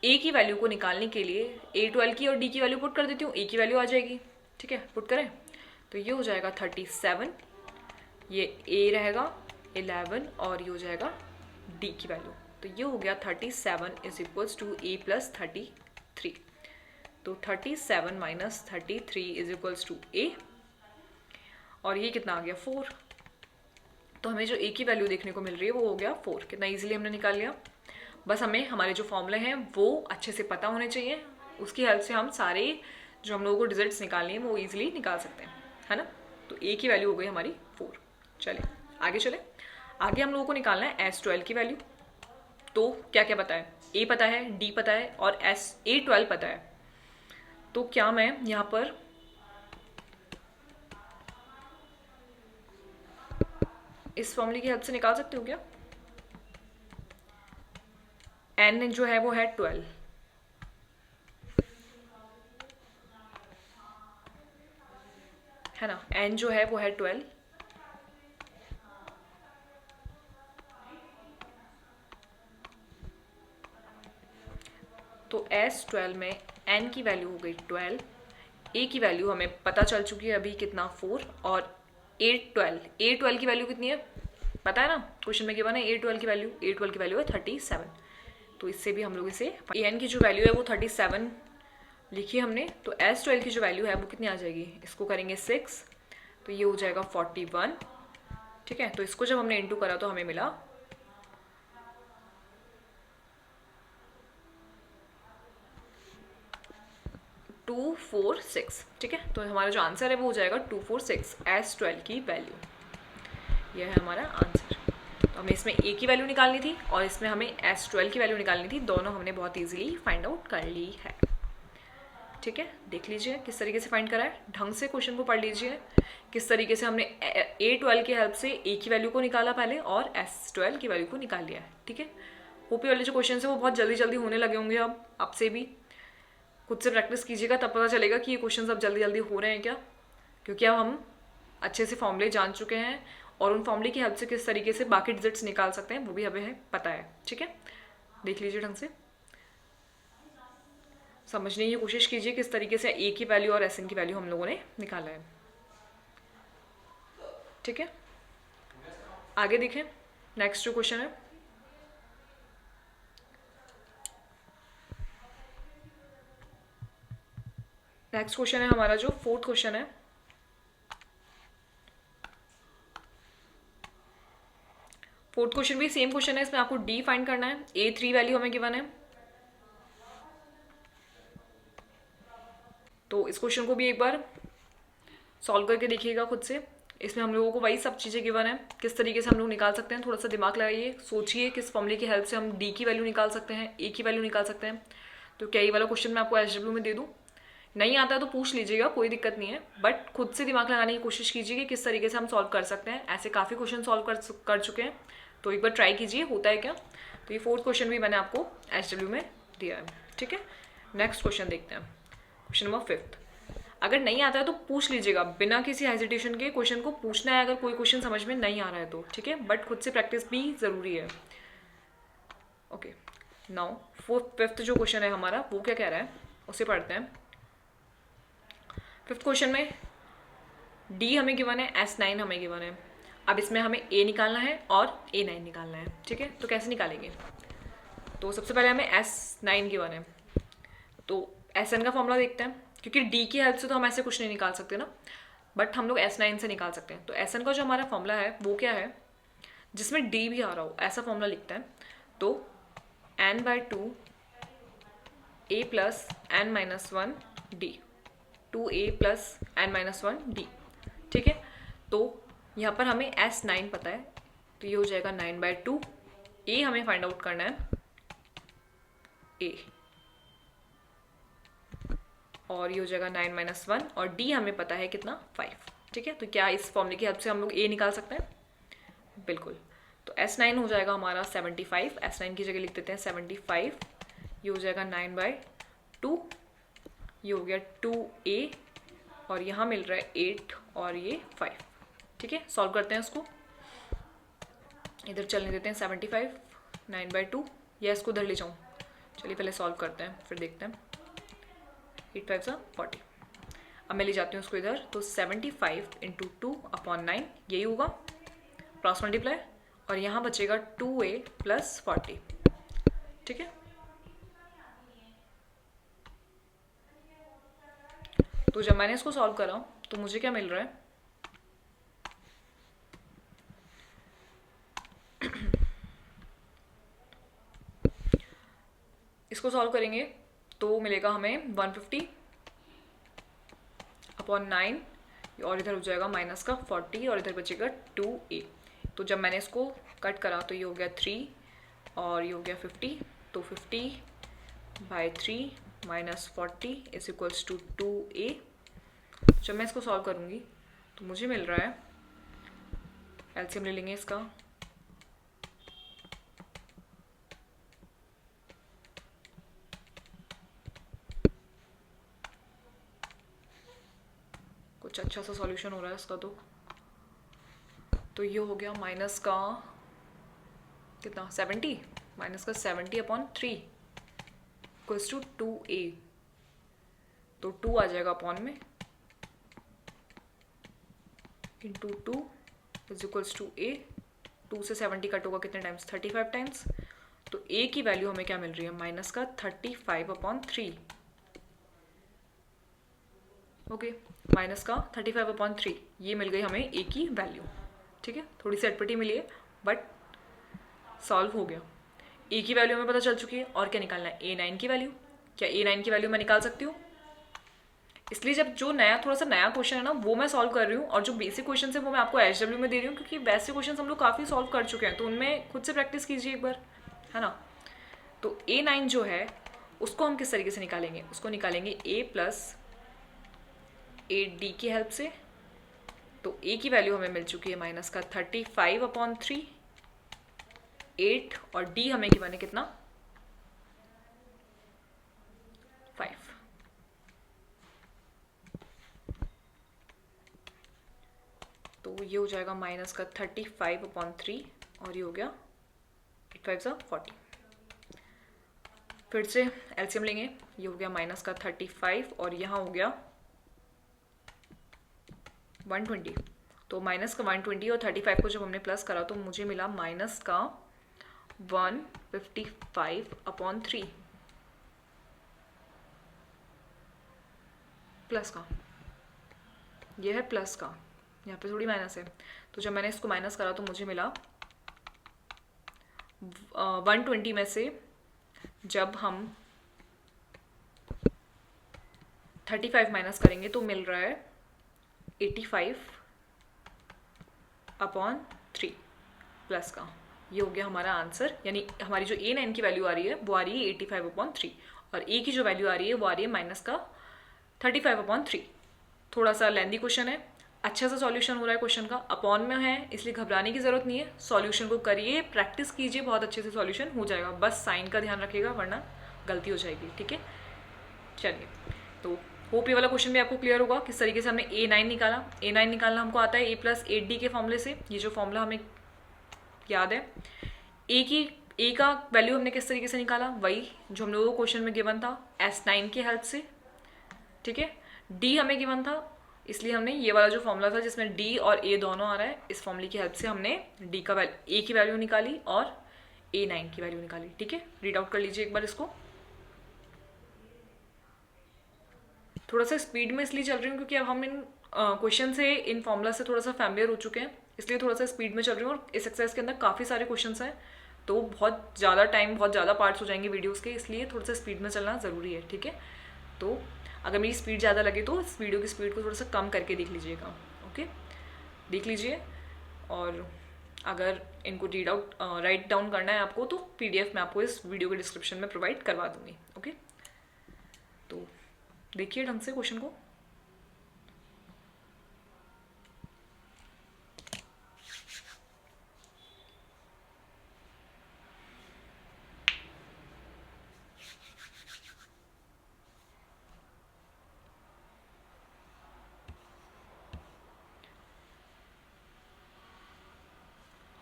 A की वैल्यू को निकालने के लिए A12 की और D की वैल्यू पुट कर देती हूँ, A की वैल्यू आ जाएगी, ठीक है। पुट करें तो ये हो जाएगा 37, ये A रहेगा 11 और ये हो जाएगा D की वैल्यू। तो ये हो गया 37 इज इक्वल्स टू A+33। तो 37 minus 33 is equals to A, और ये कितना आ गया 4। तो हमें जो A की वैल्यू देखने को मिल रही है वो हो गया 4। कितना इजीली हमने निकाल लिया। बस हमें हमारे जो फॉर्मूले हैं वो अच्छे से पता होने चाहिए, उसकी हेल्प से हम सारे जो हम लोगों को रिजल्ट्स निकालने हैं वो इजीली निकाल सकते हैं, है ना। तो A की वैल्यू हो गई हमारी 4। चले आगे चले। आगे हम लोगों को निकालना है S12 की वैल्यू। तो क्या क्या पता है? A पता है, D पता है और A12 पता है। तो क्या मैं यहाँ पर इस फॉर्मूले की हेल्प से निकाल सकती हूँ क्या? N जो है वो है 12, है ना। N जो है वो है 12, तो S12 में N की वैल्यू हो गई 12, A की वैल्यू हमें पता चल चुकी है अभी कितना 4, और A12 की वैल्यू कितनी है पता है ना, क्वेश्चन में गिवन है A12 की वैल्यू है 37। तो इससे भी हम लोग इसे N की जो वैल्यू है वो 37 लिखी हमने, तो S12 की जो वैल्यू है वो कितनी आ जाएगी, इसको करेंगे 6, तो ये हो जाएगा 41, ठीक है। तो इसको जब हमने इंटू करा तो हमें मिला 246, ठीक है। तो हमारा जो आंसर है वो हो जाएगा 246 S12 की वैल्यू, यह है हमारा आंसर। तो हमें इसमें A की वैल्यू निकालनी थी और इसमें हमें S12 की वैल्यू निकालनी थी, दोनों हमने बहुत इजीली फाइंड आउट कर ली है, ठीक है। देख लीजिए किस तरीके से फाइंड करा है, ढंग से क्वेश्चन को पढ़ लीजिए किस तरीके से हमने A12 की हेल्प से A की वैल्यू को निकाला पहले और S12 की वैल्यू को निकाल लिया है, ठीक है। ओपी वाले जो क्वेश्चन है वो बहुत जल्दी जल्दी होने लगे होंगे, अब आपसे भी खुद से प्रैक्टिस कीजिएगा तब पता चलेगा कि ये क्वेश्चन अब जल्दी जल्दी हो रहे हैं क्या, क्योंकि अब हम अच्छे से फॉर्मूले जान चुके हैं और उन फॉर्मूले की हेल्प से किस तरीके से बाकी डिजिट्स निकाल सकते हैं वो भी हमें पता है, ठीक है। देख लीजिए ढंग से समझने की कोशिश कीजिए किस तरीके से A की वैल्यू और SN की वैल्यू हम लोगों ने निकाला है, ठीक है। आगे देखें नेक्स्ट जो क्वेश्चन है, नेक्स्ट क्वेश्चन है हमारा जो फोर्थ क्वेश्चन है। फोर्थ क्वेश्चन भी सेम क्वेश्चन है, इसमें आपको D फाइंड करना है। A3 वैल्यू हमें गिवन है, तो इस क्वेश्चन को भी एक बार सॉल्व करके देखिएगा खुद से। इसमें हम लोगों को वही सब चीज़ें गिवन है, किस तरीके से हम लोग निकाल सकते हैं, थोड़ा सा दिमाग लगाइए, सोचिए किस फॉर्मूले की हेल्प से हम D की वैल्यू निकाल सकते हैं, A की वैल्यू निकाल सकते हैं। तो क्या ये वाला क्वेश्चन मैं आपको SW में दे दूँ? नहीं आता तो पूछ लीजिएगा, कोई दिक्कत नहीं है, बट खुद से दिमाग लगाने की कोशिश कीजिए कि किस तरीके से हम सॉल्व कर सकते हैं। ऐसे काफ़ी क्वेश्चन सॉल्व कर चुके हैं, तो एक बार ट्राई कीजिए होता है क्या। तो ये फोर्थ क्वेश्चन भी मैंने आपको SW में दिया है, ठीक है। नेक्स्ट क्वेश्चन देखते हैं, क्वेश्चन नंबर 5। अगर नहीं आता है तो पूछ लीजिएगा, बिना किसी हेजिटेशन के क्वेश्चन को पूछना है अगर कोई क्वेश्चन समझ में नहीं आ रहा है तो, ठीक है। बट खुद से प्रैक्टिस भी ज़रूरी है। ओके, नाउ फिफ्थ जो क्वेश्चन है हमारा वो क्या कह रहा है उसे पढ़ते हैं। फिफ्थ क्वेश्चन में D हमें गिवन है, S9 हमें गिवन है। अब इसमें हमें A निकालना है और A9 निकालना है, ठीक है। तो कैसे निकालेंगे? तो सबसे पहले हमें S9 गिवन है, तो SN का फॉर्मूला देखते हैं, क्योंकि D की हेल्प से तो हम ऐसे कुछ नहीं निकाल सकते ना, बट हम लोग S9 से निकाल सकते हैं। तो SN का जो हमारा फॉर्मूला है वो क्या है, जिसमें D भी आ रहा हो ऐसा फॉर्मूला लिखते हैं। तो n/2 A plus n-1 D, 2A plus n-1 D, ठीक है। तो यहाँ पर हमें S9 पता है, तो ये हो जाएगा 9/2। A हमें फाइंड आउट करना है A, और ये हो जाएगा 9-1, और D हमें पता है कितना 5, ठीक है। तो क्या इस फॉर्मूले की हेल्प से हम लोग A निकाल सकते हैं? बिल्कुल। तो S9 हो जाएगा हमारा 75, S9 की जगह लिख देते हैं 75, ये हो जाएगा 9/2, ये हो गया 2a, और यहाँ मिल रहा है 8 और ये 5। ठीक है, सॉल्व करते हैं इसको, इधर चलने देते हैं 75, 9/2, या इसको उधर ले जाऊँ, चलिए पहले सॉल्व करते हैं फिर देखते हैं। 8 5 40, अब मैं ले जाती हूँ उसको इधर, तो 75 × 2/9 यही होगा, क्रॉस मल्टीप्लाई, और यहाँ बचेगा 2a + 40। ठीक है, तो जब मैंने इसको सॉल्व करा तो मुझे क्या मिल रहा है, इसको सॉल्व करेंगे तो मिलेगा हमें 150/9, और इधर हो जाएगा -40, और इधर बचेगा 2a। तो जब मैंने इसको कट करा तो ये हो गया 3 और ये हो गया 50, तो 50/3 - 40 = 2a। जब मैं इसको सॉल्व करूँगी तो मुझे मिल रहा है, एलसीएम ले लेंगे इसका, कुछ अच्छा सा सॉल्यूशन हो रहा है इसका। तो ये हो गया माइनस का कितना 70, -70/3 = 2a, तो 2 आ जाएगा अपॉन में, × 2 = a। 2 से 70 कट होगा कितने टाइम्स, 35 टाइम्स। तो a की वैल्यू हमें क्या मिल रही है, -35/3। ओके, -35/3 ये मिल गई हमें a की वैल्यू। ठीक है, थोड़ी सी अटपटी मिली है बट सॉल्व हो गया। a की वैल्यू हमें पता चल चुकी है, और क्या निकालना है, a9 की वैल्यू। क्या a9 की वैल्यू मैं निकाल सकती हूँ? इसलिए जब जो थोड़ा सा नया क्वेश्चन है ना वो मैं सॉल्व कर रही हूँ, और जो बेसिक क्वेश्चन है वो मैं आपको HW में दे रही हूँ, क्योंकि वैसे क्वेश्चन हम लोग काफ़ी सॉल्व कर चुके हैं, तो उनमें खुद से प्रैक्टिस कीजिए एक बार, है ना। तो a9 जो है उसको हम किस तरीके से निकालेंगे, उसको निकालेंगे a + 8d की हेल्प से। तो a की वैल्यू हमें मिल चुकी है -35/3, 8, और d हमें गिवन है कितना, 5। तो ये हो जाएगा -35/3, और ये हो गया 8 5 40। फिर से एलसीएम लेंगे, ये हो गया -35, और यहाँ हो गया 120। तो -120 और 35 को जब हमने प्लस करा तो मुझे मिला -155/3, प्लस का, ये है प्लस का, यहाँ पे थोड़ी माइनस है। तो जब मैंने इसको माइनस करा तो मुझे मिला 120 में से जब हम 35 माइनस करेंगे तो मिल रहा है 85/3 प्लस का। ये हो गया हमारा आंसर, यानी हमारी जो a9 की वैल्यू आ रही है वो आ रही है 85/3, और a की जो वैल्यू आ रही है वो आ रही है -35/3। थोड़ा सा लेंदी क्वेश्चन है, अच्छा सा सॉल्यूशन हो रहा है क्वेश्चन का, अपॉन में है इसलिए घबराने की ज़रूरत नहीं है। सॉल्यूशन को करिए, प्रैक्टिस कीजिए, बहुत अच्छे से सॉल्यूशन हो जाएगा, बस साइन का ध्यान रखिएगा वरना गलती हो जाएगी। ठीक है, चलिए, तो होप ये वाला क्वेश्चन भी आपको क्लियर होगा किस तरीके से हमने a9 निकाला। a9 निकालना हमको आता है a + 8d के फॉर्मूले से, ये जो फॉर्मूला हमें याद है। a का वैल्यू हमने किस तरीके से निकाला, वही जो हम लोगों को क्वेश्चन में गिवन था, S9 की हेल्प से। ठीक है, d हमें गिवन था, इसलिए हमने ये वाला जो फॉर्मूला था जिसमें d और a दोनों आ रहा है, इस फॉर्मूले की हेल्प से हमने a की वैल्यू निकाली और a9 की वैल्यू निकाली। ठीक है, रीड आउट कर लीजिए एक बार इसको। थोड़ा सा स्पीड में इसलिए चल रही हूँ क्योंकि अब हम इन क्वेश्चन से, इन फॉर्मूला से थोड़ा सा फैमिलियर हो चुके हैं, इसलिए थोड़ा सा स्पीड में चल रही हूँ। और इस एक्सरसाइज के अंदर काफ़ी सारे क्वेश्चंस हैं, तो बहुत ज़्यादा टाइम, बहुत ज़्यादा पार्ट्स हो जाएंगे वीडियोस के, इसलिए थोड़ा सा स्पीड में चलना ज़रूरी है। ठीक है, तो अगर मेरी स्पीड ज़्यादा लगे तो इस वीडियो की स्पीड को थोड़ा सा कम करके देख लीजिएगा। ओके, देख लीजिए, और अगर इनको रीड आउट राइट डाउन करना है आपको तो PDF मैं आपको इस वीडियो के डिस्क्रिप्शन में प्रोवाइड करवा दूँगी। ओके, तो देखिए ढंग से क्वेश्चन को।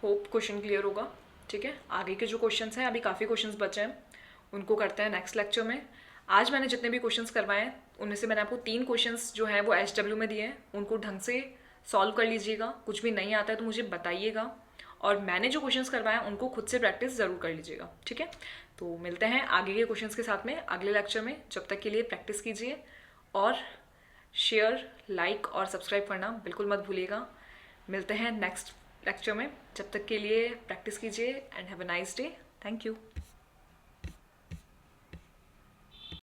होप क्वेश्चन क्लियर होगा। ठीक है, आगे के जो क्वेश्चंस हैं, अभी काफ़ी क्वेश्चंस बचे हैं, उनको करते हैं नेक्स्ट लेक्चर में। आज मैंने जितने भी क्वेश्चंस करवाए हैं उनमें से मैंने आपको 3 क्वेश्चंस जो हैं वो HW में दिए हैं, उनको ढंग से सॉल्व कर लीजिएगा। कुछ भी नहीं आता है तो मुझे बताइएगा, और मैंने जो क्वेश्चंस करवाए हैं उनको खुद से प्रैक्टिस ज़रूर कर लीजिएगा। ठीक है, तो मिलते हैं आगे के क्वेश्चंस के साथ में अगले लेक्चर में। जब तक के लिए प्रैक्टिस कीजिए, और शेयर, लाइक और सब्सक्राइब करना बिल्कुल मत भूलिएगा। मिलते हैं नेक्स्ट लेक्चर में, जब तक के लिए प्रैक्टिस कीजिए and have a nice day. Thank you.